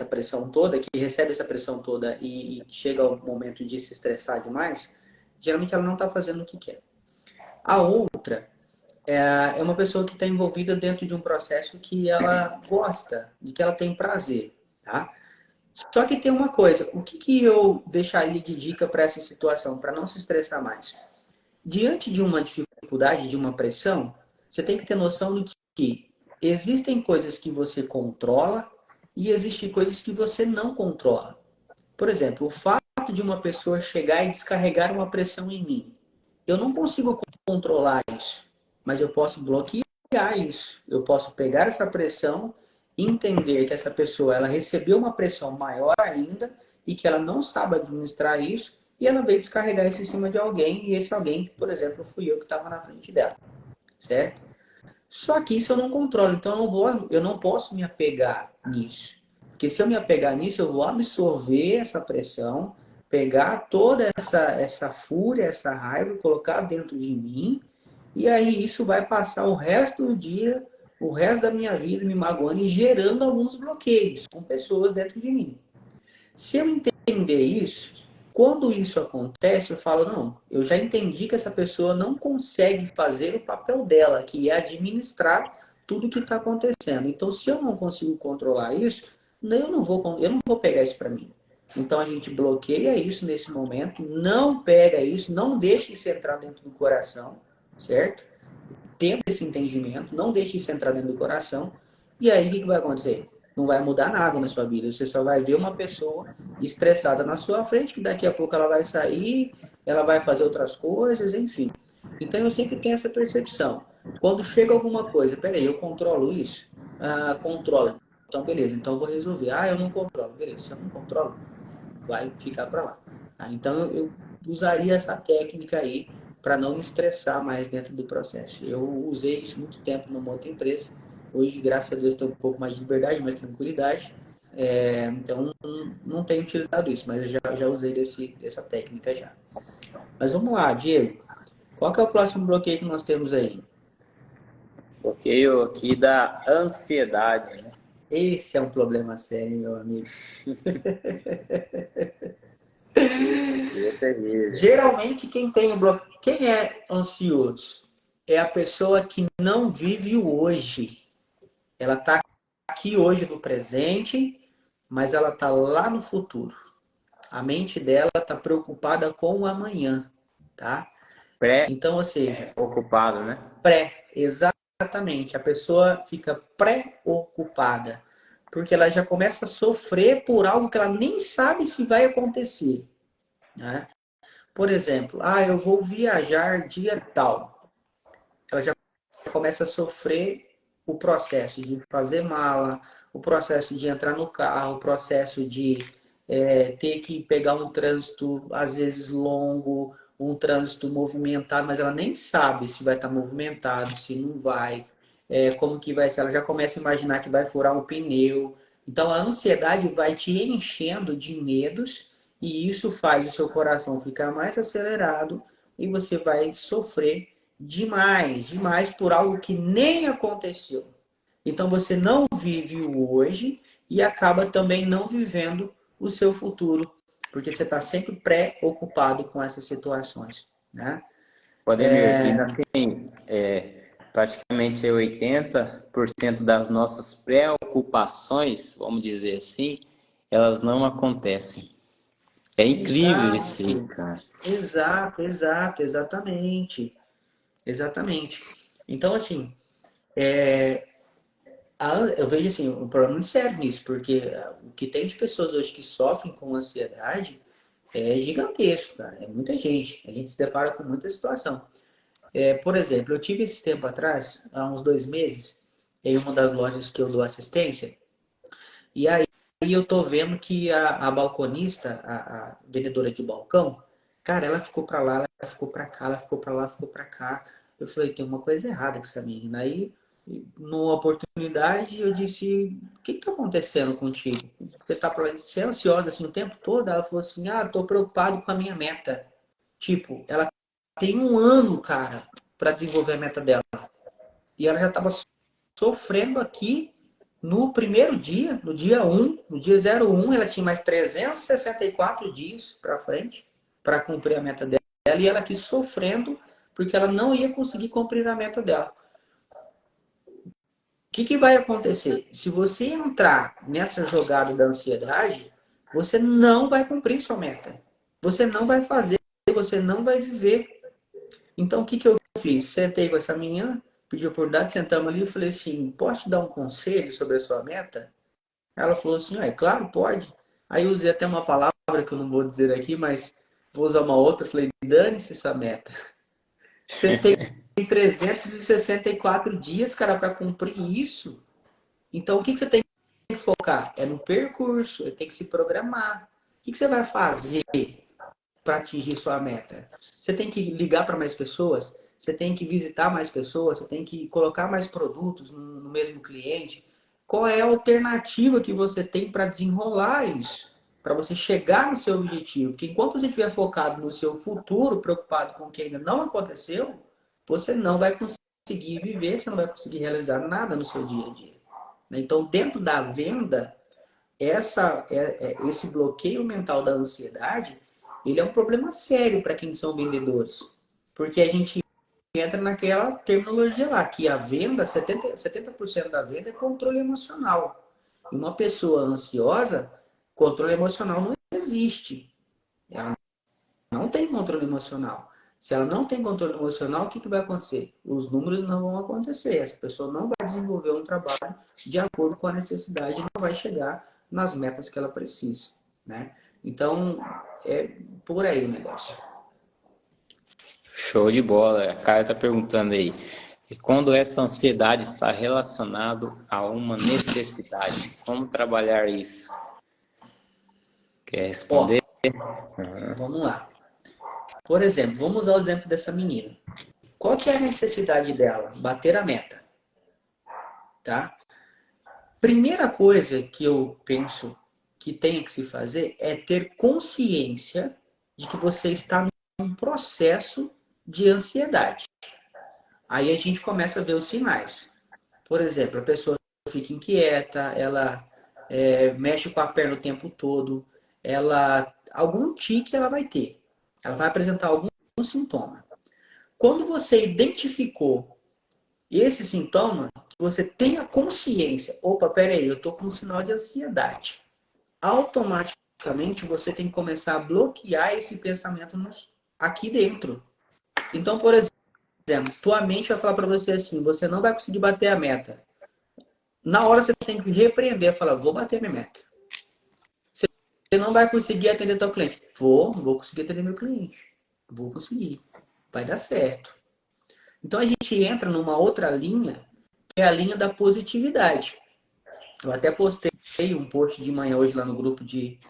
pressão toda, que recebe essa pressão toda e chega ao momento de se estressar demais, geralmente ela não está fazendo o que quer. A outra é uma pessoa que está envolvida dentro de um processo que ela gosta, de que ela tem prazer, tá? Só que tem uma coisa, o que que eu deixaria de dica para essa situação, para não se estressar mais? Diante de uma dificuldade, de uma pressão, você tem que ter noção do que existem coisas que você controla e existem coisas que você não controla. Por exemplo, o fato de uma pessoa chegar e descarregar uma pressão em mim. Eu não consigo controlar isso, mas eu posso bloquear isso. Eu posso pegar essa pressão, entender que essa pessoa ela recebeu uma pressão maior ainda e que ela não sabe administrar isso e ela veio descarregar isso em cima de alguém e esse alguém, por exemplo, fui eu que estava na frente dela, certo? Só que isso eu não controlo, então eu não posso me apegar nisso. Porque se eu me apegar nisso, eu vou absorver essa pressão, pegar toda essa fúria, essa raiva, colocar dentro de mim, e aí isso vai passar o resto do dia, o resto da minha vida me magoando e gerando alguns bloqueios com pessoas dentro de mim. Se eu entender isso, quando isso acontece, eu falo, não, eu já entendi que essa pessoa não consegue fazer o papel dela, que é administrar tudo que está acontecendo. Então, se eu não consigo controlar isso, eu não vou pegar isso para mim. Então, a gente bloqueia isso nesse momento, não pega isso, não deixa isso entrar dentro do coração, certo? Tenta esse entendimento, não deixe isso entrar dentro do coração. E aí, o que vai acontecer? Não vai mudar nada na sua vida. Você só vai ver uma pessoa estressada na sua frente, que daqui a pouco ela vai sair, ela vai fazer outras coisas, enfim. Então, eu sempre tenho essa percepção. Quando chega alguma coisa, peraí, eu controlo isso? Ah, controlo. Então, beleza, então eu vou resolver. Ah, eu não controlo. Beleza, se eu não controlo, vai ficar para lá. Tá? Então eu usaria essa técnica aí para não me estressar mais dentro do processo. Eu usei isso muito tempo numa outra empresa. Hoje, graças a Deus, tenho um pouco mais de liberdade, mais tranquilidade. Então, não tenho utilizado isso, mas eu já usei essa técnica já. Mas vamos lá, Diego. Qual que é o próximo bloqueio que nós temos aí? Bloqueio aqui da ansiedade, né? Esse é um problema sério, meu amigo. Esse aqui é terrível. Geralmente, quem é ansioso é a pessoa que não vive o hoje. Ela está aqui hoje no presente, mas ela está lá no futuro. A mente dela está preocupada com o amanhã, tá? Então, ou seja, Pré-ocupado, né? exatamente, a pessoa fica preocupada, porque ela já começa a sofrer por algo que ela nem sabe se vai acontecer, né? Por exemplo, eu vou viajar dia tal. Ela já começa a sofrer o processo de fazer mala, o processo de entrar no carro, o processo de ter que pegar um trânsito, às vezes longo, um trânsito movimentado, mas ela nem sabe se vai estar movimentado, se não vai, como que vai ser. Ela já começa a imaginar que vai furar um pneu. Então a ansiedade vai te enchendo de medos e isso faz o seu coração ficar mais acelerado e você vai sofrer demais, demais por algo que nem aconteceu. Então você não vive o hoje e acaba também não vivendo o seu futuro, porque você está sempre preocupado com essas situações, né? Ademir, e assim, praticamente 80% das nossas preocupações, vamos dizer assim, elas não acontecem. É incrível isso aí, Exato, cara. exatamente. Exatamente. Então, assim, eu vejo assim, um problema muito sério nisso, porque o que tem de pessoas hoje que sofrem com ansiedade é gigantesco, cara. É muita gente. A gente se depara com muita situação. Por exemplo, eu tive esse tempo atrás, há uns 2 meses, em uma das lojas que eu dou assistência, e aí eu tô vendo que a balconista, a vendedora de balcão, cara, ela ficou pra lá, ela ficou pra cá, ela ficou pra lá, ficou pra cá. Eu falei, tem uma coisa errada com essa menina. Aí, numa oportunidade, eu disse, o que que tá acontecendo contigo? Você é ansiosa assim o tempo todo? Ela falou assim, tô preocupado com a minha meta. Tipo, ela tem um ano, cara, pra desenvolver a meta dela. E ela já tava sofrendo aqui no primeiro dia, no dia 1, no dia 01, ela tinha mais 364 dias para frente para cumprir a meta dela e ela aqui sofrendo porque ela não ia conseguir cumprir a meta dela. O que vai acontecer? Se você entrar nessa jogada da ansiedade, você não vai cumprir sua meta. Você não vai fazer, você não vai viver. Então, o que eu fiz? Sentei com essa menina, pedi a oportunidade, sentamos ali e falei assim, posso te dar um conselho sobre a sua meta? Ela falou assim, claro, pode. Aí eu usei até uma palavra que eu não vou dizer aqui, mas vou usar uma outra. Eu falei, dane-se sua meta. Você tem 364 dias, cara, para cumprir isso. Então, o que você tem que focar? É no percurso, tem que se programar. O que você vai fazer para atingir sua meta? Você tem que ligar para mais pessoas? você tem que visitar mais pessoas, você tem que colocar mais produtos no mesmo cliente. Qual é a alternativa que você tem para desenrolar isso? Para você chegar no seu objetivo? Porque enquanto você estiver focado no seu futuro, preocupado com o que ainda não aconteceu, você não vai conseguir viver, você não vai conseguir realizar nada no seu dia a dia. Então, dentro da venda, esse bloqueio mental da ansiedade, ele é um problema sério para quem são vendedores. Porque a gente entra naquela terminologia lá, que a venda, 70% da venda é controle emocional. E uma pessoa ansiosa, controle emocional não existe. Ela não tem controle emocional. Se ela não tem controle emocional, o que vai acontecer? Os números não vão acontecer. Essa pessoa não vai desenvolver um trabalho de acordo com a necessidade e não vai chegar nas metas que ela precisa, né? Então, é por aí o negócio. Show de bola. A cara está perguntando aí. E quando essa ansiedade está relacionada a uma necessidade, como trabalhar isso? Quer Ó, responder? vamos lá. Por exemplo, vamos usar o exemplo dessa menina. Qual que é a necessidade dela? Bater a meta, tá? Primeira coisa que eu penso que tem que se fazer é ter consciência de que você está num processo de ansiedade. Aí a gente começa a ver os sinais. Por exemplo, a pessoa fica inquieta, ela mexe com a perna o tempo todo, algum tique ela vai ter. Ela vai apresentar algum sintoma. Quando você identificou esse sintoma, que você tenha consciência, opa, peraí, eu estou com um sinal de ansiedade. Automaticamente você tem que começar a bloquear esse pensamento aqui dentro. Então, por exemplo, tua mente vai falar para você assim, você não vai conseguir bater a meta. Na hora você tem que repreender, falar, vou bater a minha meta. Você não vai conseguir atender teu cliente. Vou conseguir atender meu cliente. Vou conseguir. Vai dar certo. Então a gente entra numa outra linha, que é a linha da positividade. Eu até postei um post de manhã hoje lá no grupo de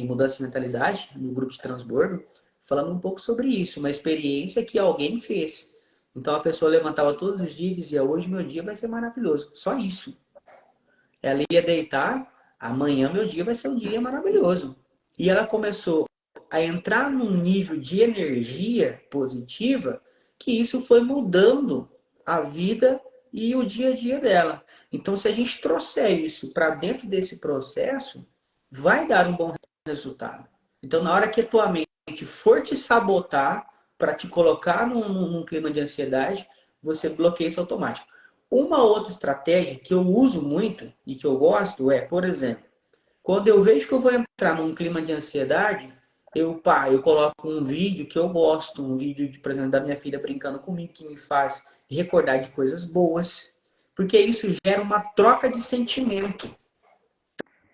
mudança de mentalidade, no grupo de transbordo, falando um pouco sobre isso, uma experiência que alguém fez. Então a pessoa levantava todos os dias e dizia, hoje meu dia vai ser maravilhoso. Só isso. Ela ia deitar, amanhã meu dia vai ser um dia maravilhoso. E ela começou a entrar num nível de energia positiva que isso foi mudando a vida e o dia a dia dela. Então, se a gente trouxer isso para dentro desse processo, vai dar um bom resultado. Então, na hora que a tua mente for te sabotar para te colocar num clima de ansiedade, você bloqueia isso automático. Uma outra estratégia que eu uso muito e que eu gosto é, por exemplo, quando eu vejo que eu vou entrar num clima de ansiedade, eu coloco um vídeo que eu gosto, um vídeo, por exemplo, da minha filha brincando comigo, que me faz recordar de coisas boas, porque isso gera uma troca de sentimento.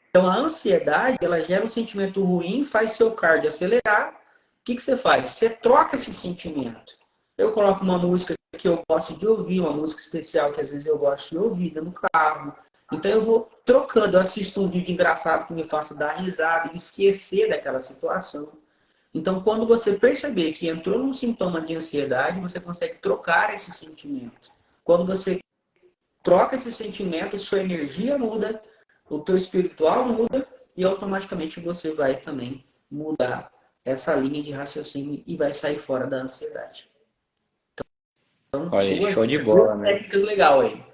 Então, a ansiedade, ela gera um sentimento ruim, faz seu cardio acelerar. O que você faz? Você troca esse sentimento. Eu coloco uma música que eu gosto de ouvir, uma música especial que às vezes eu gosto de ouvir no carro. Então eu vou trocando, eu assisto um vídeo engraçado que me faça dar risada e esquecer daquela situação. Então, quando você perceber que entrou num sintoma de ansiedade, você consegue trocar esse sentimento. Quando você troca esse sentimento, sua energia muda, o teu espiritual muda e automaticamente você vai também mudar essa linha de raciocínio e vai sair fora da ansiedade. Então, Olha, show de bola, duas né? técnicas legais aí.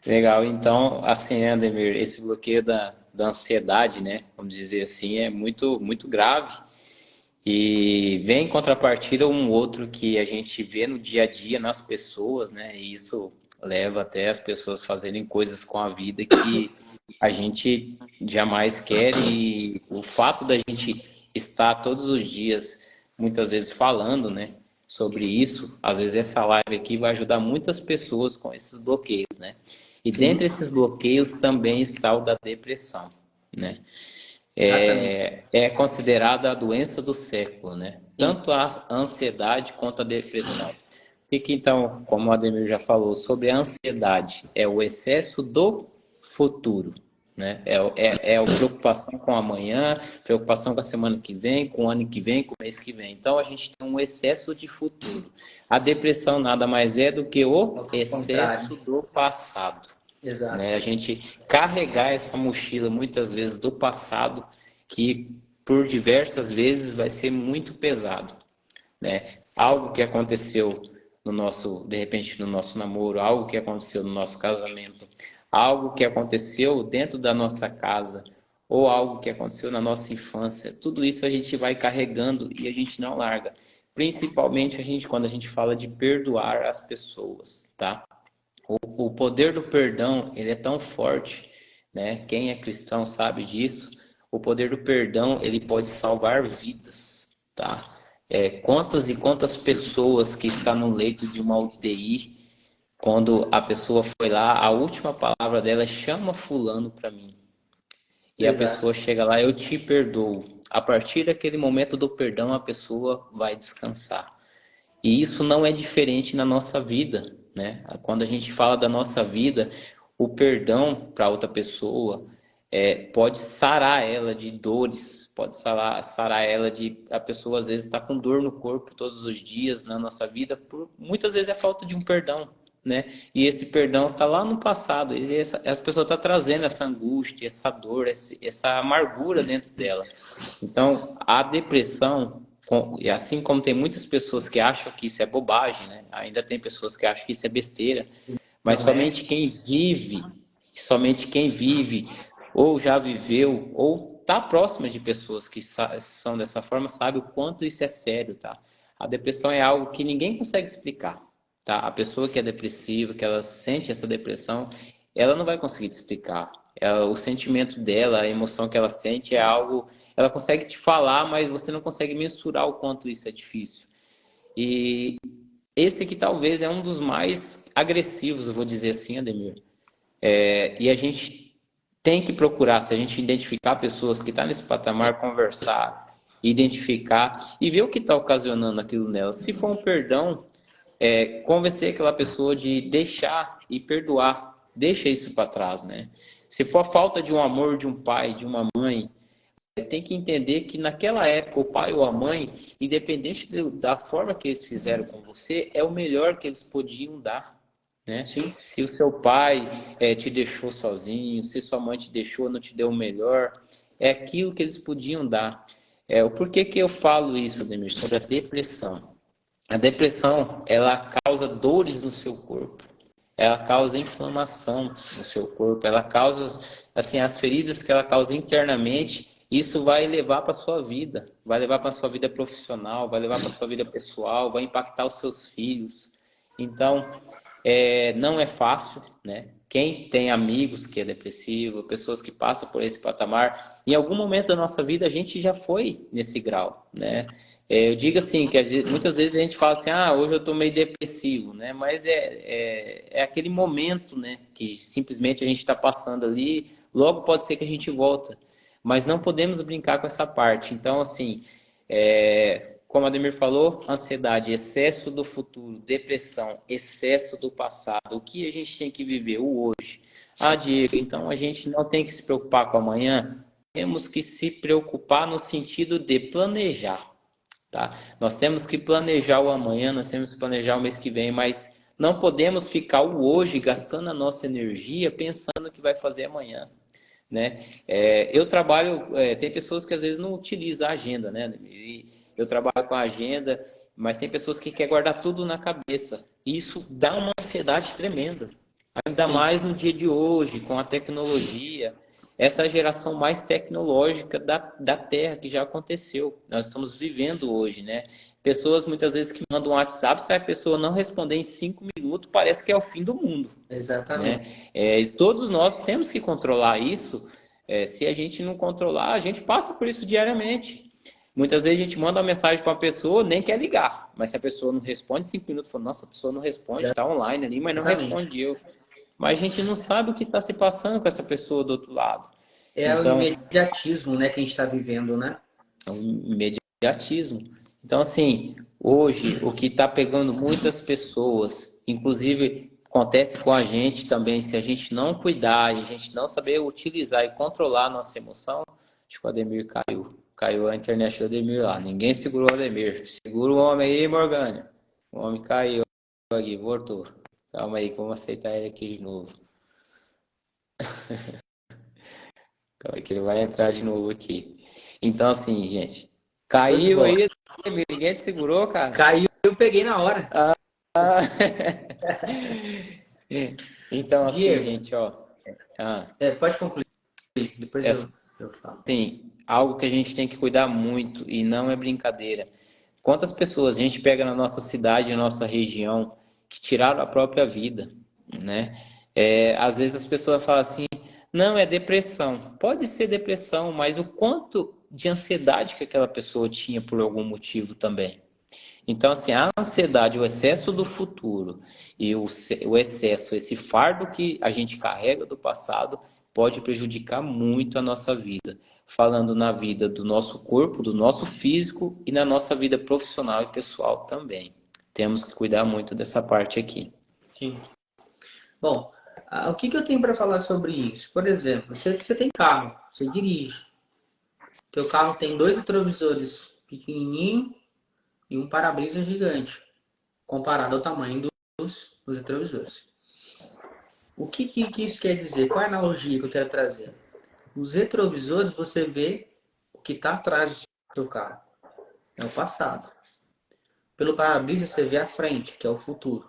Legal, então, assim, né, Ademir, esse bloqueio da ansiedade, né, vamos dizer assim, é muito, muito grave. E vem em contrapartida um outro que a gente vê no dia a dia nas pessoas, né, e isso leva até as pessoas fazerem coisas com a vida que a gente jamais quer. E o fato da gente estar todos os dias, muitas vezes, falando, né, sobre isso, às vezes essa live aqui vai ajudar muitas pessoas com esses bloqueios, né? E Sim, dentre esses bloqueios também está o da depressão, né? exatamente. É considerada a doença do século, né? Sim. Tanto a ansiedade quanto a depressão. E que então, como o Ademir já falou, sobre a ansiedade, é o excesso do futuro. né? É a preocupação com amanhã, preocupação com a semana que vem, com o ano que vem, com o mês que vem. Então a gente tem um excesso de futuro. A depressão nada mais é do que o Ao contrário. excesso do passado, né? Exato. A gente carregar essa mochila muitas vezes do passado, que por diversas vezes vai ser muito pesado, né? Algo que aconteceu no nosso, de repente, no nosso namoro, algo que aconteceu no nosso casamento, algo que aconteceu dentro da nossa casa, ou algo que aconteceu na nossa infância, tudo isso a gente vai carregando e a gente não larga. Principalmente quando a gente fala de perdoar as pessoas, tá? O poder do perdão, ele é tão forte, né? Quem é cristão sabe disso. O poder do perdão, ele pode salvar vidas, tá? Quantas e quantas pessoas que estão no leito de uma UTI, quando a pessoa foi lá, a última palavra dela é chama fulano para mim. E a Exato. pessoa chega lá, eu te perdoo. A partir daquele momento do perdão, a pessoa vai descansar. E isso não é diferente na nossa vida, né? Quando a gente fala da nossa vida, o perdão para outra pessoa pode sarar ela de dores, pode sarar ela de... A pessoa às vezes está com dor no corpo todos os dias na nossa vida, muitas vezes é falta de um perdão, né? E esse perdão está lá no passado, e essa pessoa está trazendo essa angústia, essa dor, essa amargura dentro dela. Então, a depressão, e assim como tem muitas pessoas que acham que isso é bobagem, né? Ainda tem pessoas que acham que isso é besteira, mas Não é? somente quem vive, ou já viveu, ou está próximo de pessoas que são dessa forma, sabe o quanto isso é sério, tá? A depressão é algo que ninguém consegue explicar, tá? A pessoa que é depressiva, que ela sente essa depressão, ela não vai conseguir te explicar. O sentimento dela, a emoção que ela sente é algo, ela consegue te falar, mas você não consegue mensurar o quanto isso é difícil. E esse aqui talvez é um dos mais agressivos, eu vou dizer assim, Ademir. E a gente tem que procurar, se a gente identificar pessoas que estão nesse patamar, conversar, identificar e ver o que está ocasionando aquilo nela. Se for um perdão, convencer aquela pessoa de deixar e perdoar, deixa isso para trás, né? Se for a falta de um amor de um pai, de uma mãe, tem que entender que naquela época o pai ou a mãe, independente da forma que eles fizeram com você, é o melhor que eles podiam dar, né? Sim. Se o seu pai te deixou sozinho, se sua mãe te deixou, não te deu o melhor, é aquilo que eles podiam dar. O porquê que eu falo isso, Ademir, sobre a depressão? A depressão, ela causa dores no seu corpo, ela causa inflamação no seu corpo, ela causa, assim, as feridas que ela causa internamente, isso vai levar para sua vida, vai levar para sua vida profissional, vai levar para sua vida pessoal, vai impactar os seus filhos. Então, não é fácil, né? Quem tem amigos que é depressivo, pessoas que passam por esse patamar, em algum momento da nossa vida a gente já foi nesse grau, né? Eu digo assim, que muitas vezes a gente fala assim, hoje eu estou meio depressivo, né? Mas é aquele momento, né? Que simplesmente a gente está passando ali, logo pode ser que a gente volta. Mas não podemos brincar com essa parte. Então, assim, como a Ademir falou, ansiedade, excesso do futuro, depressão, excesso do passado. O que a gente tem que viver? O hoje. Diego, então a gente não tem que se preocupar com amanhã, temos que se preocupar no sentido de planejar, tá? Nós temos que planejar o amanhã, nós temos que planejar o mês que vem, mas não podemos ficar o hoje gastando a nossa energia pensando que vai fazer amanhã, né? Eu trabalho, tem pessoas que às vezes não utilizam a agenda, né? E eu trabalho com a agenda, mas tem pessoas que querem guardar tudo na cabeça. E isso dá uma ansiedade tremenda. Ainda Sim. mais no dia de hoje, com a tecnologia, essa geração mais tecnológica da Terra que já aconteceu. Nós estamos vivendo hoje, né? Pessoas muitas vezes que mandam um WhatsApp, se a pessoa não responder em 5 minutos, parece que é o fim do mundo, né? Exatamente. Todos nós temos que controlar isso. Se a gente não controlar, a gente passa por isso diariamente. Muitas vezes a gente manda uma mensagem para a pessoa, nem quer ligar, mas se a pessoa não responde, 5 minutos, fala, nossa, a pessoa não responde, está online ali, mas não Exatamente. respondeu. Mas a gente não sabe o que está se passando com essa pessoa do outro lado. É o Então, imediatismo, né, que a gente está vivendo, né? é um imediatismo. Então, assim, hoje, o que está pegando muitas pessoas, inclusive Acontece com a gente também, se a gente não cuidar, e a gente não saber utilizar e controlar a nossa emoção. Acho que o Ademir caiu. Caiu a internet do Ademir lá. Ninguém segurou o Ademir. Segura o homem aí, Morgana. O homem caiu aqui, voltou. Calma aí, vamos aceitar ele aqui de novo. Calma aí que ele vai entrar de novo aqui. Então, assim, gente. Tô de Caiu volta. aí, Ademir. Ninguém te segurou, cara? Caiu, eu peguei na hora. Ah. Então, assim, Diego, gente, ó. Ah, pode concluir, depois é eu falo. assim, algo que a gente tem que cuidar muito e não é brincadeira. Quantas pessoas a gente pega na nossa cidade, na nossa região, que tiraram a própria vida, né? Às vezes as pessoas falam assim, não, é depressão. Pode ser depressão, mas o quanto de ansiedade que aquela pessoa tinha por algum motivo também. Então, assim, a ansiedade, o excesso do futuro e o excesso, esse fardo que a gente carrega do passado, pode prejudicar muito a nossa vida. Falando na vida do nosso corpo, do nosso físico e na nossa vida profissional e pessoal também. Temos que cuidar muito dessa parte aqui. Sim. Bom, o que eu tenho para falar sobre isso? Por exemplo, você tem carro, você dirige. Teu carro tem dois retrovisores pequenininho e um para-brisa gigante, comparado ao tamanho dos retrovisores. O que isso quer dizer? Qual é a analogia que eu quero trazer? Os retrovisores, você vê o que está atrás do seu carro. É o passado. Pelo para-brisa, você vê a frente, que é o futuro.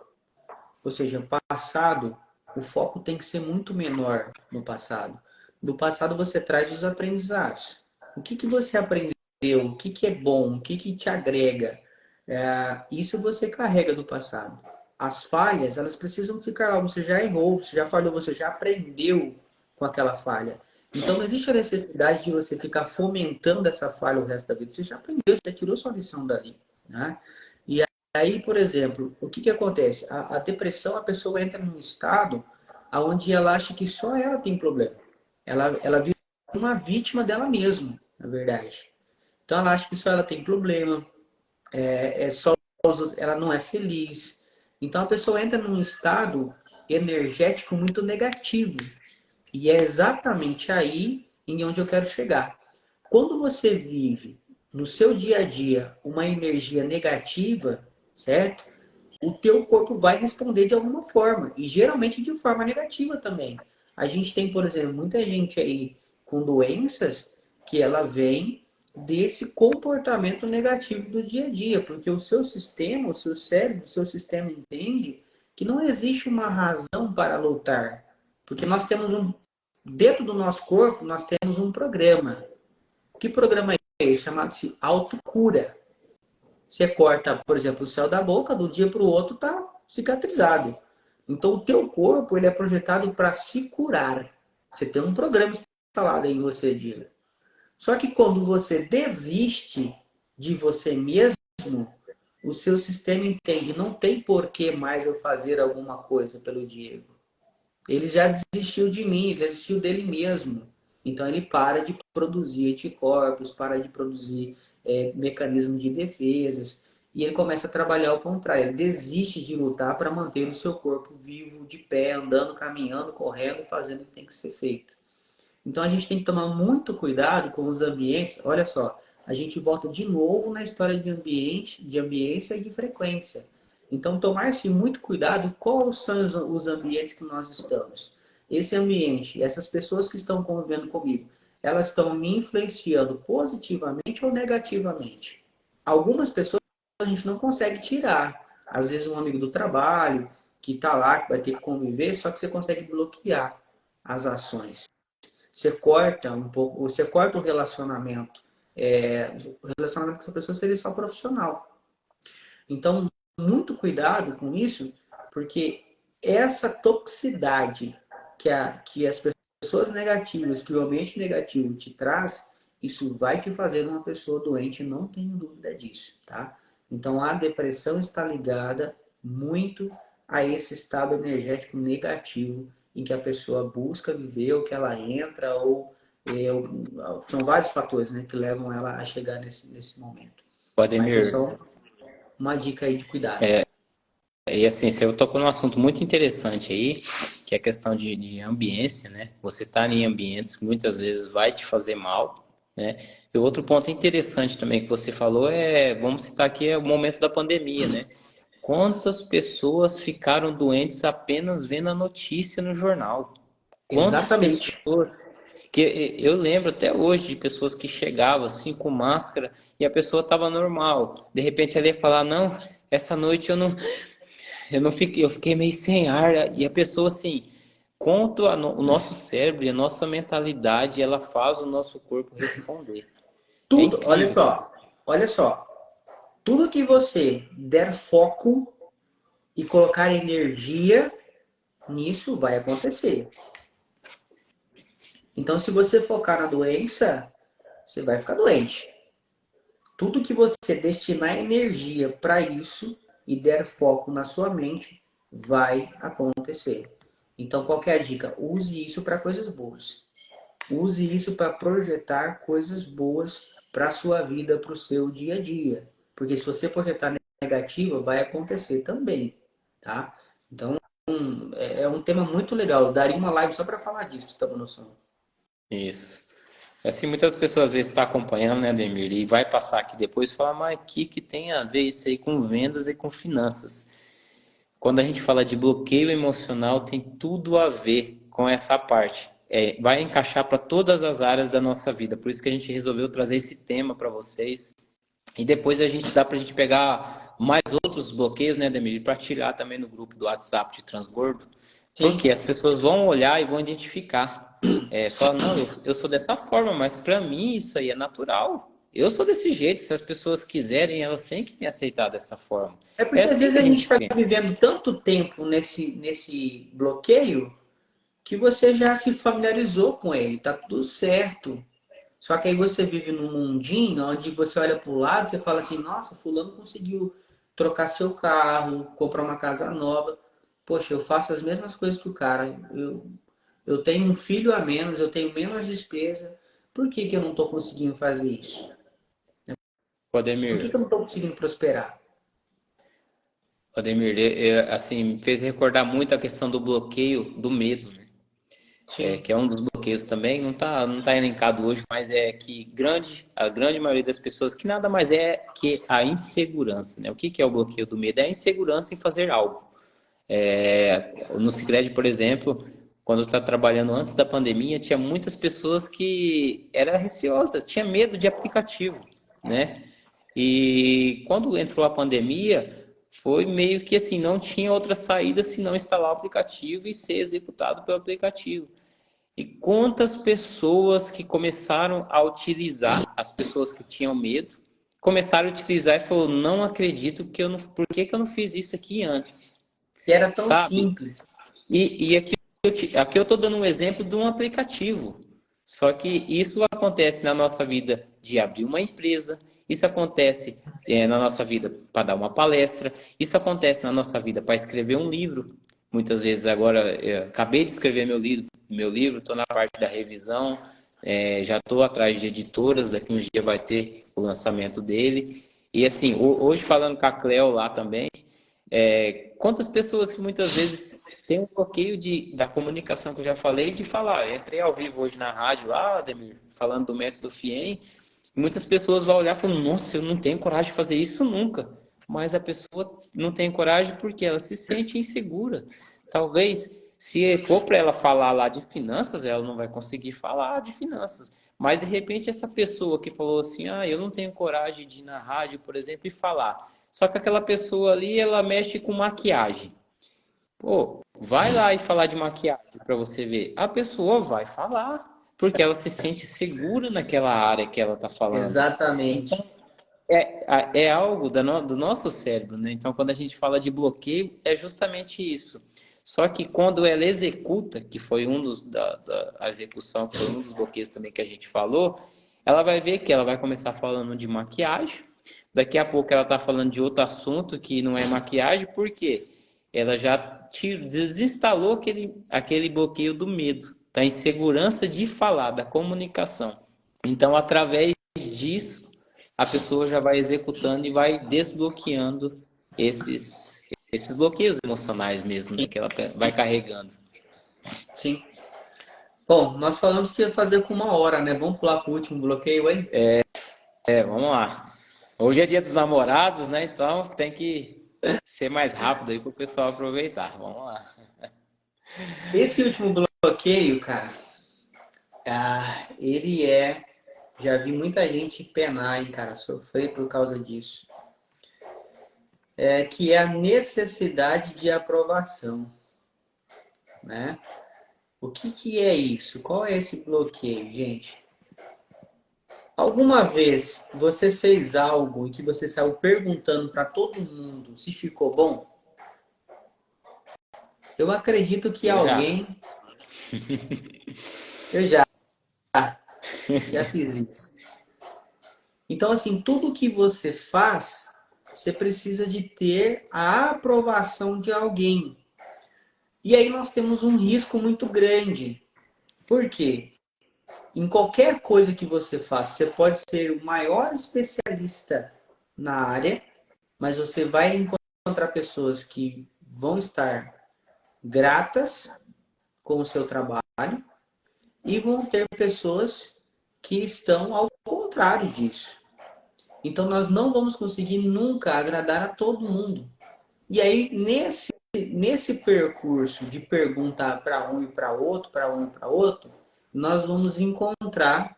Ou seja, passado, o foco tem que ser muito menor no passado. Do passado, você traz os aprendizados. O que você aprendeu? O que é bom? O que te agrega? Isso você carrega do passado. As falhas, elas precisam ficar lá. Você já errou, você já falhou, você já aprendeu com aquela falha. Então, não existe a necessidade de você ficar fomentando essa falha o resto da vida. Você já aprendeu, você já tirou sua lição dali. Né? E aí, por exemplo, o que acontece? A depressão, a pessoa entra num estado onde ela acha que só ela tem problema. Ela vira uma vítima dela mesma, na verdade. Então, ela acha que só ela tem problema, ela não é feliz. Então, a pessoa entra num estado energético muito negativo. E é exatamente aí em onde eu quero chegar. Quando você vive no seu dia a dia uma energia negativa, certo? O teu corpo vai responder de alguma forma, e geralmente de forma negativa também. A gente tem, por exemplo, muita gente aí com doenças que ela vem desse comportamento negativo do dia a dia, porque o seu sistema, o seu cérebro, o seu sistema entende que não existe uma razão para lutar, porque nós temos dentro do nosso corpo, nós temos um programa. Que programa é esse? Chamado-se autocura. Você corta, por exemplo, o céu da boca, do dia para o outro está cicatrizado. Então, o teu corpo ele é projetado para se curar. Você tem um programa instalado em você, diga. Só que quando você desiste de você mesmo, o seu sistema entende, não tem por que mais eu fazer alguma coisa pelo Diego. Ele já desistiu de mim, ele desistiu dele mesmo. Então ele para de produzir anticorpos, para de produzir mecanismos de defesas e ele começa a trabalhar ao contrário. Ele desiste de lutar para manter o seu corpo vivo, de pé, andando, caminhando, correndo, fazendo o que tem que ser feito. Então a gente tem que tomar muito cuidado com os ambientes. Olha só, a gente volta de novo na história de ambiente, de ambiência e de frequência. Então tomar-se muito cuidado quais são os ambientes que nós estamos. Esse ambiente, essas pessoas que estão convivendo comigo, elas estão me influenciando positivamente ou negativamente? Algumas pessoas a gente não consegue tirar. Às vezes um amigo do trabalho que está lá, que vai ter que conviver, só que você consegue bloquear as ações. Você corta um pouco, você corta o relacionamento. O relacionamento com essa pessoa seria só profissional. Então, muito cuidado com isso, porque essa toxicidade que as pessoas negativas, que o ambiente negativo te traz, isso vai te fazer uma pessoa doente, não tenho dúvida disso, tá? Então, a depressão está ligada muito a esse estado energético negativo em que a pessoa busca viver, ou que ela entra, são vários fatores, né, que levam ela a chegar nesse momento. O Mas é Ademir, só uma dica aí de cuidado. E assim, você tocou num assunto muito interessante aí, que é a questão de ambiência, né? Você estar em ambientes que muitas vezes vai te fazer mal, né? E outro ponto interessante também que você falou vamos citar aqui, é o momento da pandemia, né? Quantas pessoas ficaram doentes apenas vendo a notícia no jornal? Quantas Exatamente. pessoas que eu lembro até hoje de pessoas que chegavam assim com máscara e a pessoa estava normal. De repente ela ia falar, não, essa noite eu não fiquei, eu fiquei meio sem ar. E a pessoa assim, contra o nosso cérebro e a nossa mentalidade, ela faz o nosso corpo responder. É Tudo, incrível. olha só, tudo que você der foco e colocar energia nisso vai acontecer. Então, se você focar na doença, você vai ficar doente. Tudo que você destinar energia para isso e der foco na sua mente, vai acontecer. Então, qual que é a dica? Use isso para coisas boas. Use isso para projetar coisas boas para a sua vida, para o seu dia a dia. Porque se você projetar negativa, vai acontecer também, tá? Então, é um tema muito legal. Eu daria uma live só para falar disso, pra você ter uma noção. Isso. Assim, muitas pessoas às vezes estão acompanhando, né, Ademir, e vai passar aqui depois e falar, mas o que tem a ver isso aí com vendas e com finanças? Quando a gente fala de bloqueio emocional, tem tudo a ver com essa parte. Vai encaixar para todas as áreas da nossa vida. Por isso que a gente resolveu trazer esse tema para vocês. E depois a gente dá para a gente pegar mais outros bloqueios, né, Demir, para tirar também no grupo do WhatsApp de transbordo. Porque Sim. as pessoas vão olhar e vão identificar. Falar, não, eu sou dessa forma, mas para mim isso aí é natural. Eu sou desse jeito. Se as pessoas quiserem, elas têm que me aceitar dessa forma. É É porque às assim vezes que a a gente gente vai pensa. vivendo tanto tempo nesse bloqueio que você já se familiarizou com ele, tá tudo certo. Só que aí você vive num mundinho onde você olha para o lado e você fala assim, nossa, fulano conseguiu trocar seu carro, comprar uma casa nova. Poxa, eu faço as mesmas coisas que o cara. Eu tenho um filho a menos, eu tenho menos despesa. Por que que eu não estou conseguindo fazer isso? Por que que Ademir, eu não estou conseguindo prosperar? Ademir, assim, me fez recordar muito a questão do bloqueio do medo, né? Sim, Que é um dos bloqueios também, não tá elencado hoje, mas é que a grande maioria das pessoas, que nada mais é que a insegurança, né? O que é o bloqueio do medo? É a insegurança em fazer algo. No Sicredi, por exemplo, quando eu estava trabalhando antes da pandemia, tinha muitas pessoas que era receosa, tinha medo de aplicativo, né? E quando entrou a pandemia, foi meio que assim, não tinha outra saída senão instalar o aplicativo e ser executado pelo aplicativo. E quantas pessoas que começaram a utilizar, as pessoas que tinham medo, começaram a utilizar e falou, não acredito que eu não, por que que eu não fiz isso aqui antes, que era tão sabe? simples. E aqui eu estou dando um exemplo de um aplicativo. Só que isso acontece na nossa vida de abrir uma empresa, isso acontece na nossa vida para dar uma palestra, isso acontece na nossa vida para escrever um livro. Muitas vezes agora acabei de escrever meu livro, estou na parte da revisão, já estou atrás de editoras, daqui uns dias vai ter o lançamento dele. E assim, hoje falando com a Cleo lá também, quantas pessoas que muitas vezes têm um bloqueio da comunicação que eu já falei, de falar. Eu entrei ao vivo hoje na rádio lá, Ademir, falando do método FIEM, e muitas pessoas vão olhar e falar, nossa, eu não tenho coragem de fazer isso nunca. Mas a pessoa não tem coragem porque ela se sente insegura. Talvez, se for para ela falar lá de finanças, ela não vai conseguir falar de finanças. Mas, de repente, essa pessoa que falou assim, eu não tenho coragem de ir na rádio, por exemplo, e falar. Só que aquela pessoa ali, ela mexe com maquiagem. Pô, vai lá e falar de maquiagem para você ver. A pessoa vai falar, porque ela se sente segura naquela área que ela está falando. Exatamente. É algo do nosso cérebro, né? Então, quando a gente fala de bloqueio, é justamente isso. Só que quando ela executa, que foi a execução, que foi um dos bloqueios também que a gente falou, ela vai ver que ela vai começar falando de maquiagem, daqui a pouco ela está falando de outro assunto que não é maquiagem, por quê? Ela já desinstalou aquele bloqueio do medo, da insegurança de falar, da comunicação. Então, através disso, a pessoa já vai executando e vai desbloqueando esses esses bloqueios emocionais mesmo, né, Sim, que ela vai carregando. sim. Bom, nós falamos que ia fazer com 1 hora, né? Vamos pular para o último bloqueio aí? Vamos lá. Hoje é dia dos namorados, né? Então tem que ser mais rápido aí pro pessoal aproveitar. Vamos lá. Esse último bloqueio, cara, ele é. Já vi muita gente penar, hein, cara, sofrer por causa disso. Que é a necessidade de aprovação, né? O que que é isso? Qual é esse bloqueio, gente? Alguma vez você fez algo e que você saiu perguntando para todo mundo se ficou bom? Eu acredito que Eu já. alguém. Eu já fiz isso. Então, assim, tudo que você faz, você precisa de ter a aprovação de alguém. E aí nós temos um risco muito grande. Por quê? Em qualquer coisa que você faça, você pode ser o maior especialista na área, mas você vai encontrar pessoas que vão estar gratas com o seu trabalho e vão ter pessoas que estão ao contrário disso. Então nós não vamos conseguir nunca agradar a todo mundo. E aí nesse percurso de perguntar para um e para outro, para um e para outro, nós vamos encontrar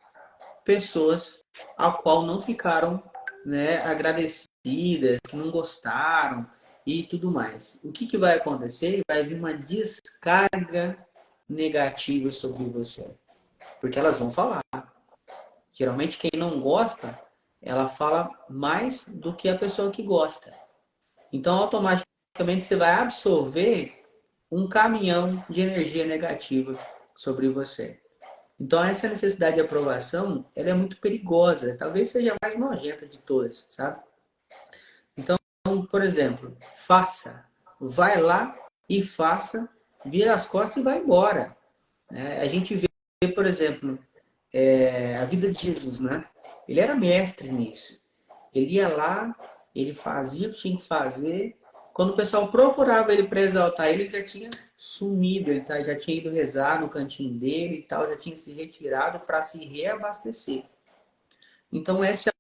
pessoas a qual não ficaram, né, agradecidas, que não gostaram e tudo mais. O que, que vai acontecer? Vai vir uma descarga negativa sobre você, porque elas vão falar. Geralmente quem não gosta, ela fala mais do que a pessoa que gosta. Então automaticamente você vai absorver um caminhão de energia negativa sobre você. Então essa necessidade de aprovação, ela é muito perigosa, talvez seja a mais nojenta de todas, sabe? Então, por exemplo, faça, vai lá e faça, vira as costas e vai embora. A gente vê, por exemplo, a vida de Jesus, né? Ele era mestre nisso. Ele ia lá, ele fazia o que tinha que fazer. Quando o pessoal procurava ele para exaltar ele, já tinha sumido, ele já tinha ido rezar no cantinho dele e tal, já tinha se retirado para se reabastecer. Então, esse é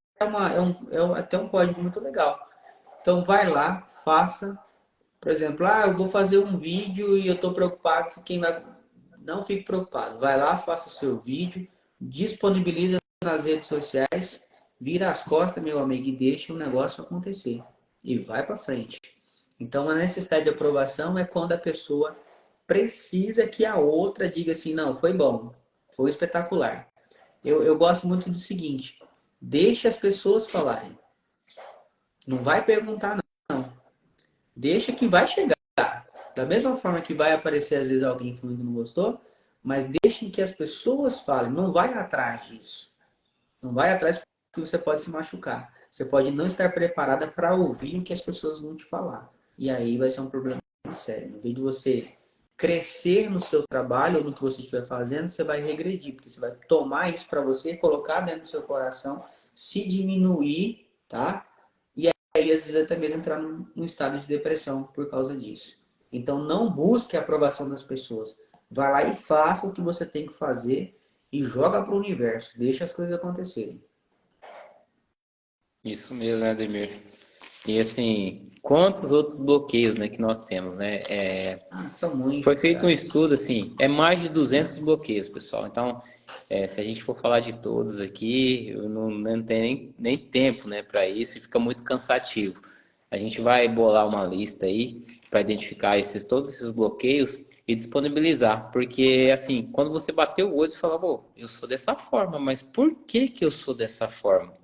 até um código muito legal. Então, vai lá, faça. Por exemplo, eu vou fazer um vídeo e eu estou preocupado se quem vai. Não fique preocupado. Vai lá, faça o seu vídeo, disponibiliza nas redes sociais, vira as costas, meu amigo, e deixa o negócio acontecer. E vai para frente. Então, a necessidade de aprovação é quando a pessoa precisa que a outra diga assim: não, foi bom, foi espetacular. Eu gosto muito do seguinte: deixe as pessoas falarem. Não vai perguntar, não. Deixa que vai chegar. Da mesma forma que vai aparecer às vezes alguém falando que não gostou, mas deixe que as pessoas falem. Não vai atrás disso. Não vai atrás porque você pode se machucar. Você pode não estar preparada para ouvir o que as pessoas vão te falar. E aí vai ser um problema sério. Em vez de você crescer no seu trabalho ou no que você estiver fazendo, você vai regredir, porque você vai tomar isso para você, colocar dentro do seu coração, se diminuir, tá? E aí às vezes até mesmo entrar num estado de depressão por causa disso. Então não busque a aprovação das pessoas. Vá lá e faça o que você tem que fazer e joga para o universo. Deixa as coisas acontecerem. Isso mesmo, né, Ademir? E assim, quantos outros bloqueios, né, que nós temos, né? São Foi muitos, feito um cara. estudo, assim, é mais de 200 bloqueios, pessoal. Então, se a gente for falar de todos aqui, eu não tenho nem tempo, né, para isso e fica muito cansativo. A gente vai bolar uma lista aí para identificar todos esses bloqueios e disponibilizar, porque assim, quando você bateu o olho, você fala, pô, eu sou dessa forma, mas por que que eu sou dessa forma?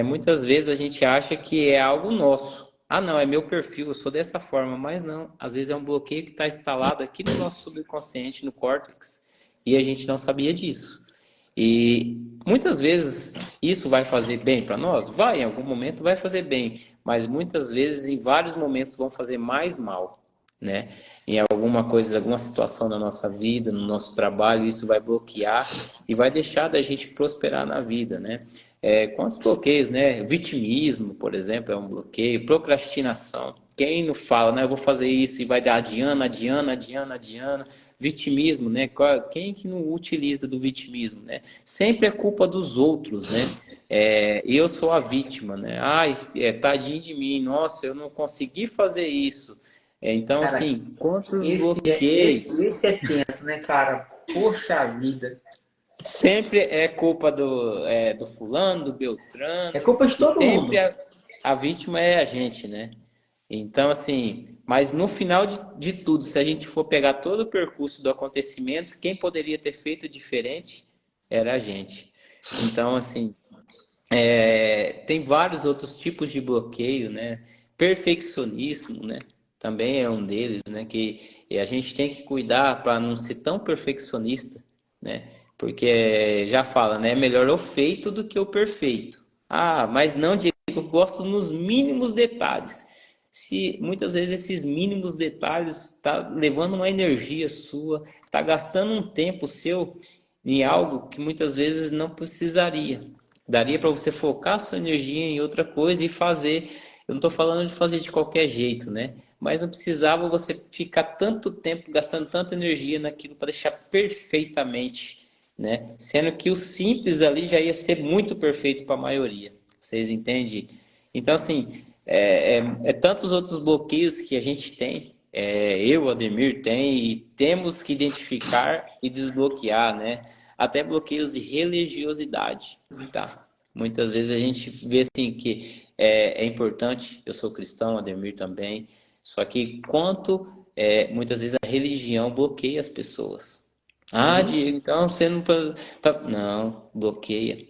Muitas vezes a gente acha que é algo nosso. Ah, não, é meu perfil, eu sou dessa forma, mas não. Às vezes é um bloqueio que está instalado aqui no nosso subconsciente, no córtex, e a gente não sabia disso. E muitas vezes isso vai fazer bem para nós? Vai, em algum momento vai fazer bem, mas muitas vezes, em vários momentos, vão fazer mais mal, né? Em alguma coisa, alguma situação na nossa vida, no nosso trabalho, isso vai bloquear e vai deixar da gente prosperar na vida, né? Quantos bloqueios, né? Vitimismo, por exemplo, é um bloqueio, procrastinação. Quem não fala, né? Eu vou fazer isso e vai dar adiando. Vitimismo, né? Quem que não utiliza do vitimismo, né? Sempre é culpa dos outros, né? Eu sou a vítima, né? Ai, tadinho de mim, nossa, eu não consegui fazer isso. Então, Cara, assim, quantos esse é, esse, bloqueios. esse é tenso, né, cara? Poxa vida. Sempre é culpa do fulano, do É Beltrano, culpa de e todo sempre mundo. a vítima é a gente, né? Então, assim, mas no final de tudo, se a gente for pegar todo o percurso do acontecimento, quem poderia ter feito diferente era a gente. Então, assim, tem vários outros tipos de bloqueio, né? Perfeccionismo, né? Também é um deles, né? Que a gente tem que cuidar para não ser tão perfeccionista, né? Porque já fala, né? É melhor o feito do que o perfeito. Ah, mas não, Diego, eu gosto nos mínimos detalhes. Se muitas vezes esses mínimos detalhes está levando uma energia sua, está gastando um tempo seu em algo que muitas vezes não precisaria. Daria para você focar sua energia em outra coisa e fazer. Eu não estou falando de fazer de qualquer jeito, né? Mas não precisava você ficar tanto tempo gastando tanta energia naquilo para deixar perfeitamente, né? Sendo que o simples ali já ia ser muito perfeito para a maioria. Vocês entendem? Então, assim, tantos outros bloqueios que a gente tem, eu, Ademir, tem, e temos que identificar e desbloquear, né? Até bloqueios de religiosidade, tá? Muitas vezes a gente vê assim que é importante, eu sou cristão, Ademir também, só que muitas vezes a religião bloqueia as pessoas. Ah, Sim, Diego, então você não. Não, bloqueia.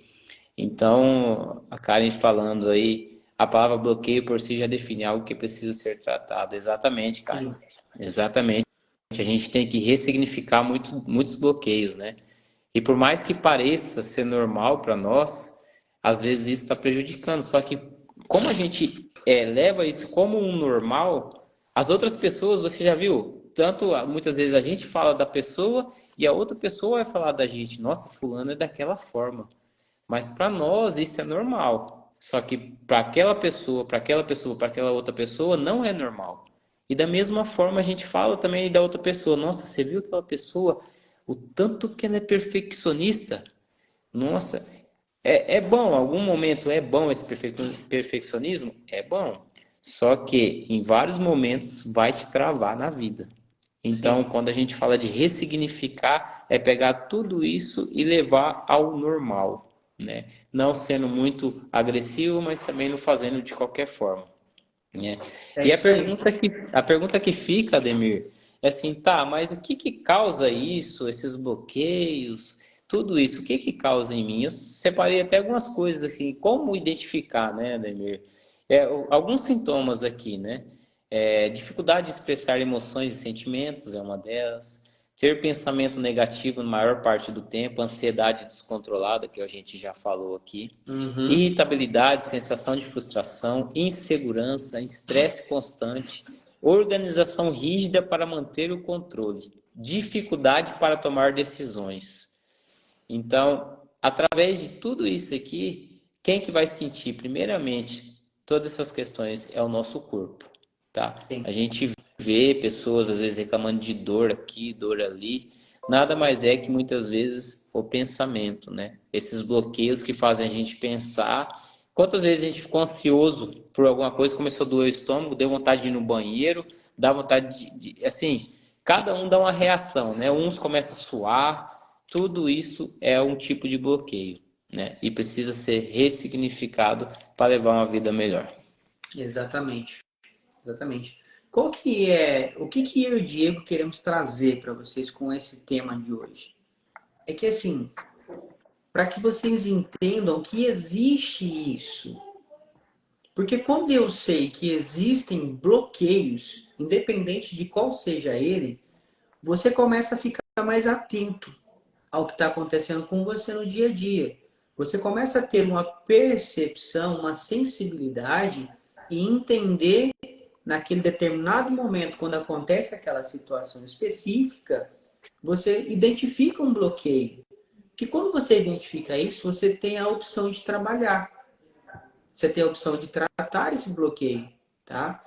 Então, a Karen falando aí, a palavra bloqueio por si já define algo que precisa ser tratado. Exatamente, Karen. sim. Exatamente. A gente tem que ressignificar muitos bloqueios, né? E por mais que pareça ser normal para nós, às vezes isso está prejudicando. Só que como a gente leva isso como um normal, as outras pessoas, você já viu? Tanto muitas vezes a gente fala da pessoa e a outra pessoa vai falar da gente. Nossa, fulano é daquela forma. Mas para nós isso é normal. Só que para aquela outra pessoa não é normal. E da mesma forma a gente fala também da outra pessoa. Nossa, você viu aquela pessoa? O tanto que ela é perfeccionista. Nossa, é bom, em algum momento é bom esse perfeccionismo? É bom. Só que em vários momentos vai te travar na vida. Então, Sim. quando a gente fala de ressignificar, é pegar tudo isso e levar ao normal, né? Não sendo muito agressivo, mas também não fazendo de qualquer forma, né? É E a isso aí. pergunta que, a pergunta que fica, Ademir, é assim, tá, mas o que que causa isso, esses bloqueios, tudo isso, o que que causa em mim? Eu separei até algumas coisas assim, como identificar, né, Ademir? Alguns sintomas aqui, né? Dificuldade de expressar emoções e sentimentos é uma delas. Ter pensamento negativo na maior parte do tempo, ansiedade descontrolada, que a gente já falou aqui, Uhum. irritabilidade, sensação de frustração, insegurança, estresse constante, organização rígida para manter o controle, dificuldade para tomar decisões. Então, através de tudo isso aqui, quem que vai sentir primeiramente todas essas questões é o nosso corpo, tá? Sim. A gente vê pessoas às vezes reclamando de dor aqui, dor ali, nada mais é que muitas vezes o pensamento, né? Esses bloqueios que fazem a gente pensar. Quantas vezes a gente ficou ansioso por alguma coisa, começou a doer o estômago, deu vontade de ir no banheiro, dá vontade assim, cada um dá uma reação, né? Uns começam a suar, tudo isso é um tipo de bloqueio, né? E precisa ser ressignificado para levar uma vida melhor. Exatamente. Exatamente. O que que eu e o Diego queremos trazer para vocês com esse tema de hoje? É que assim, para que vocês entendam que existe isso. Porque quando eu sei que existem bloqueios, independente de qual seja ele, você começa a ficar mais atento ao que está acontecendo com você no dia a dia. Você começa a ter uma percepção, uma sensibilidade e entender naquele determinado momento, quando acontece aquela situação específica, você identifica um bloqueio. Que quando você identifica isso, você tem a opção de trabalhar. Você tem a opção de tratar esse bloqueio, tá?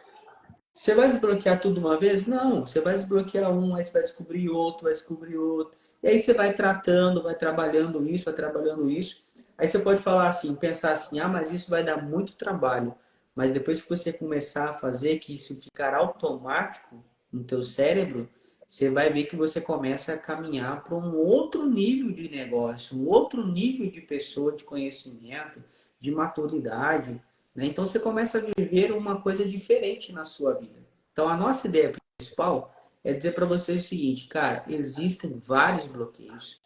Você vai desbloquear tudo uma vez? Não. Você vai desbloquear um, aí você vai descobrir outro, vai descobrir outro. E aí você vai tratando, vai trabalhando isso, vai trabalhando isso. Aí você pode falar assim, pensar assim, ah, mas isso vai dar muito trabalho. Mas depois que você começar a fazer, que isso ficar automático no teu cérebro, você vai ver que você começa a caminhar para um outro nível de negócio, um outro nível de pessoa, de conhecimento, de maturidade, né? Então você começa a viver uma coisa diferente na sua vida. Então a nossa ideia principal é dizer para você o seguinte, cara, existem vários bloqueios.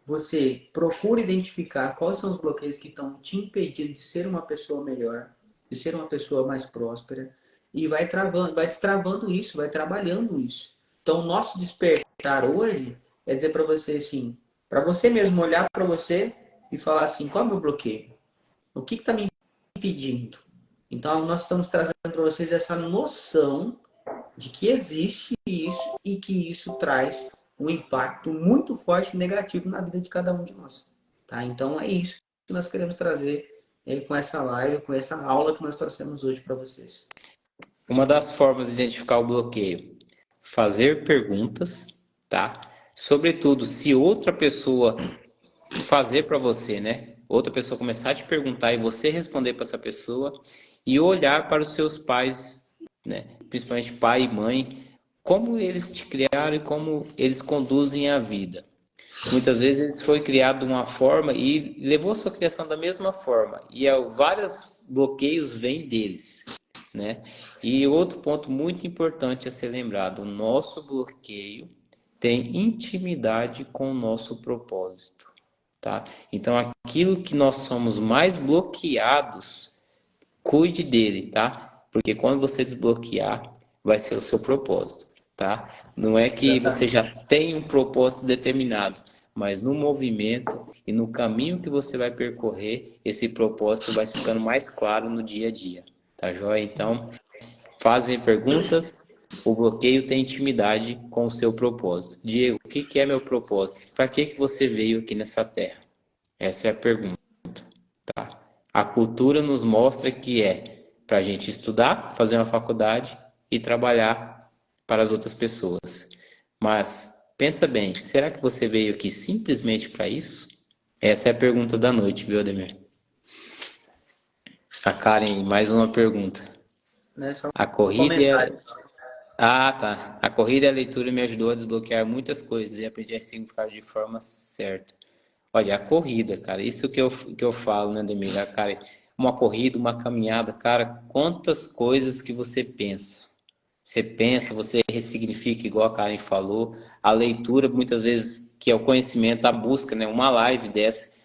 Você procura identificar quais são os bloqueios que estão te impedindo de ser uma pessoa melhor, de ser uma pessoa mais próspera, e vai travando, vai destravando isso, vai trabalhando isso. Então, o nosso despertar hoje é dizer para você assim, para você mesmo olhar para você e falar assim, qual é o meu bloqueio? O que está me impedindo? Então, nós estamos trazendo para vocês essa noção de que existe isso e que isso traz um impacto muito forte e negativo na vida de cada um de nós. Tá? Então, é isso que nós queremos trazer com essa live, com essa aula que nós trouxemos hoje para vocês. Uma das formas de identificar o bloqueio, fazer perguntas, tá? Sobretudo, se outra pessoa fazer para você, né? Outra pessoa começar a te perguntar e você responder para essa pessoa e olhar para os seus pais, né? Principalmente pai e mãe, como eles te criaram e como eles conduzem a vida. Muitas vezes eles foi criado de uma forma e levou a sua criação da mesma forma. E vários bloqueios vêm deles, né? E outro ponto muito importante a ser lembrado, o nosso bloqueio tem intimidade com o nosso propósito, tá? Então aquilo que nós somos mais bloqueados, cuide dele, tá? Porque quando você desbloquear, vai ser o seu propósito, tá? Não é que você já Exatamente. tem um propósito determinado, mas no movimento e no caminho que você vai percorrer, esse propósito vai ficando mais claro no dia a dia, tá joia? Então, fazem perguntas, o bloqueio tem intimidade com o seu propósito. Diego, o que é meu propósito? Para que você veio aqui nessa terra? Essa é a pergunta. A cultura nos mostra que é para a gente estudar, fazer uma faculdade e trabalhar para as outras pessoas. Mas pensa bem, será que você veio aqui simplesmente para isso? Essa é a pergunta da noite, viu, Ademir? A Karen, mais uma pergunta. Né? Só A um comentário. corrida. Ah, tá. A corrida e a leitura me ajudou a desbloquear muitas coisas e aprendi a significar de forma certa. Olha, a corrida, cara, isso que eu falo, né, Demir? Cara, uma corrida, uma caminhada, cara, quantas coisas que você pensa. Você pensa, você ressignifica, igual a Karen falou. A leitura, muitas vezes, que é o conhecimento, a busca, né? Uma live dessa,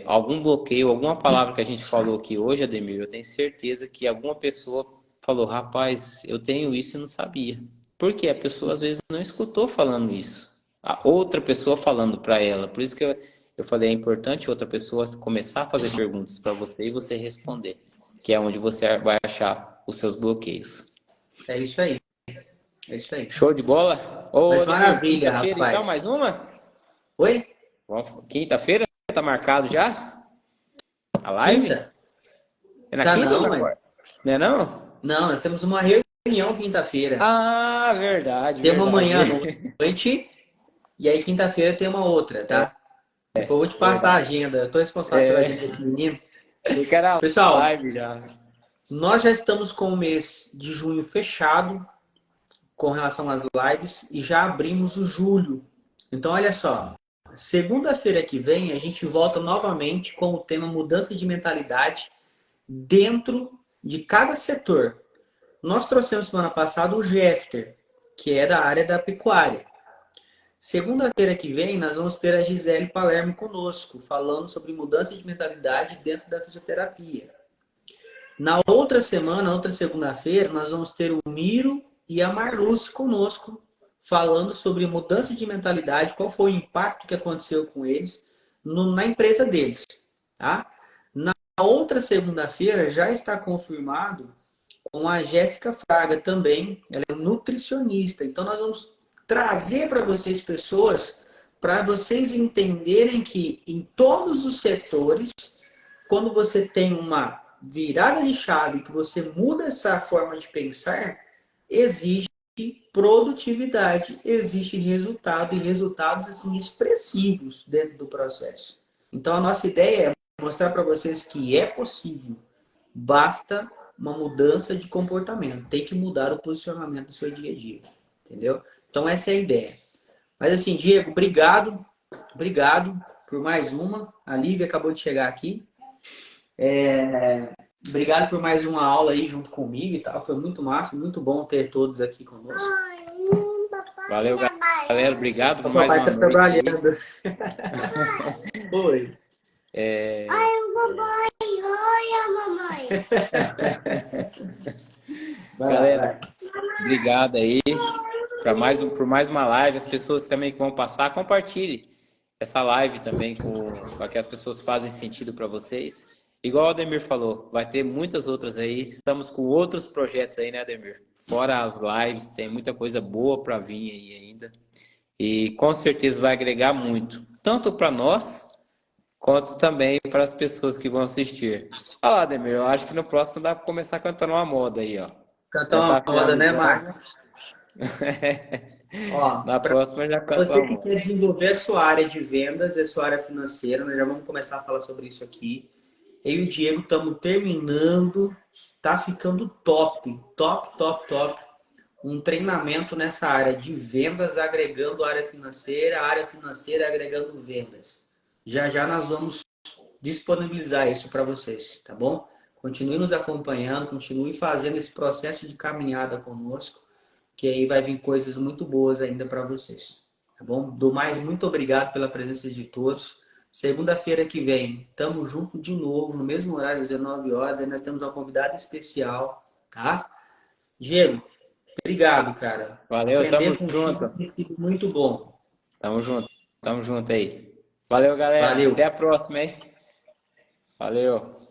algum bloqueio, alguma palavra que a gente falou aqui hoje, Ademir, eu tenho certeza que alguma pessoa falou, rapaz, eu tenho isso e não sabia. Porque a pessoa às vezes não escutou falando isso. A outra pessoa falando para ela. Por isso que eu falei, é importante outra pessoa começar a fazer perguntas para você e você responder, que é onde você vai achar os seus bloqueios. É isso aí. É isso aí. Show de bola? Ô, Mas Ademir, maravilha, quinta-feira então, mais rapaz. uma? Oi? Quinta-feira tá marcado já? A live? Quinta? É na Tá quinta ou não, na mãe. quarta? Não é não? Não, nós temos uma reunião quinta-feira. Ah, verdade, Tem uma verdade. manhã à noite e aí quinta-feira tem uma outra, tá? Depois eu vou te passar a Verdade. agenda. Eu tô responsável pela agenda É, desse menino. achei que era Pessoal, live já. nós já estamos com o mês de junho fechado com relação às lives e já abrimos o julho. Então, olha só. Segunda-feira que vem a gente volta novamente com o tema mudança de mentalidade dentro de cada setor. Nós trouxemos semana passada o Jefter, que é da área da pecuária. Segunda-feira que vem, nós vamos ter a Gisele Palermo conosco, falando sobre mudança de mentalidade dentro da fisioterapia. Na outra semana, na outra segunda-feira, nós vamos ter o Miro e a Marluce conosco, falando sobre mudança de mentalidade, qual foi o impacto que aconteceu com eles na empresa deles. Tá? Na outra segunda-feira, já está confirmado com a Jéssica Fraga também, ela é nutricionista. Então nós vamos trazer para vocês pessoas para vocês entenderem que em todos os setores, quando você tem uma virada de chave, que você muda essa forma de pensar, exige produtividade, existe resultado e resultados assim expressivos dentro do processo. Então a nossa ideia é mostrar para vocês que é possível. Basta uma mudança de comportamento. Tem que mudar o posicionamento do seu dia a dia. Entendeu? Então essa é a ideia. Mas assim, Diego, obrigado. Obrigado por mais uma. A Lívia acabou de chegar aqui. Obrigado por mais uma aula aí junto comigo e tal. Foi muito massa, muito bom ter todos aqui conosco. Valeu, galera. Obrigado O por mais papai uma tá noite aí. trabalhando. Oi. Oi, papai. Oi, a mamãe. Galera, obrigado aí por mais uma live. As pessoas também que vão passar, compartilhe essa live também para que as pessoas fazem sentido para vocês. Igual o Ademir falou, vai ter muitas outras aí. Estamos com outros projetos aí, né, Ademir? Fora as lives, tem muita coisa boa para vir aí ainda. E com certeza vai agregar muito, tanto para nós, quanto também para as pessoas que vão assistir. Olha lá, Ademir, eu acho que no próximo dá para começar cantando uma moda aí, ó. Cantar Já uma tá moda, né, finalizando. Marcos? Ó, Na próxima já canta você uma que moda. quer desenvolver a sua área de vendas, a sua área financeira, nós já vamos começar a falar sobre isso aqui. Eu e o Diego estamos terminando, tá ficando top, top, top, top. Um treinamento nessa área de vendas, agregando a área financeira agregando vendas. Já já nós vamos disponibilizar isso para vocês, tá bom? Continue nos acompanhando, continue fazendo esse processo de caminhada conosco, que aí vai vir coisas muito boas ainda para vocês, tá bom? Do mais, muito obrigado pela presença de todos. Segunda-feira que vem, tamo junto de novo, no mesmo horário, 19 horas, aí nós temos uma convidada especial, tá? Diego, obrigado, cara. Valeu, tamo Aprender contigo junto. tem sido muito bom. Tamo junto aí. Valeu, galera. Valeu. Até a próxima, hein? Valeu.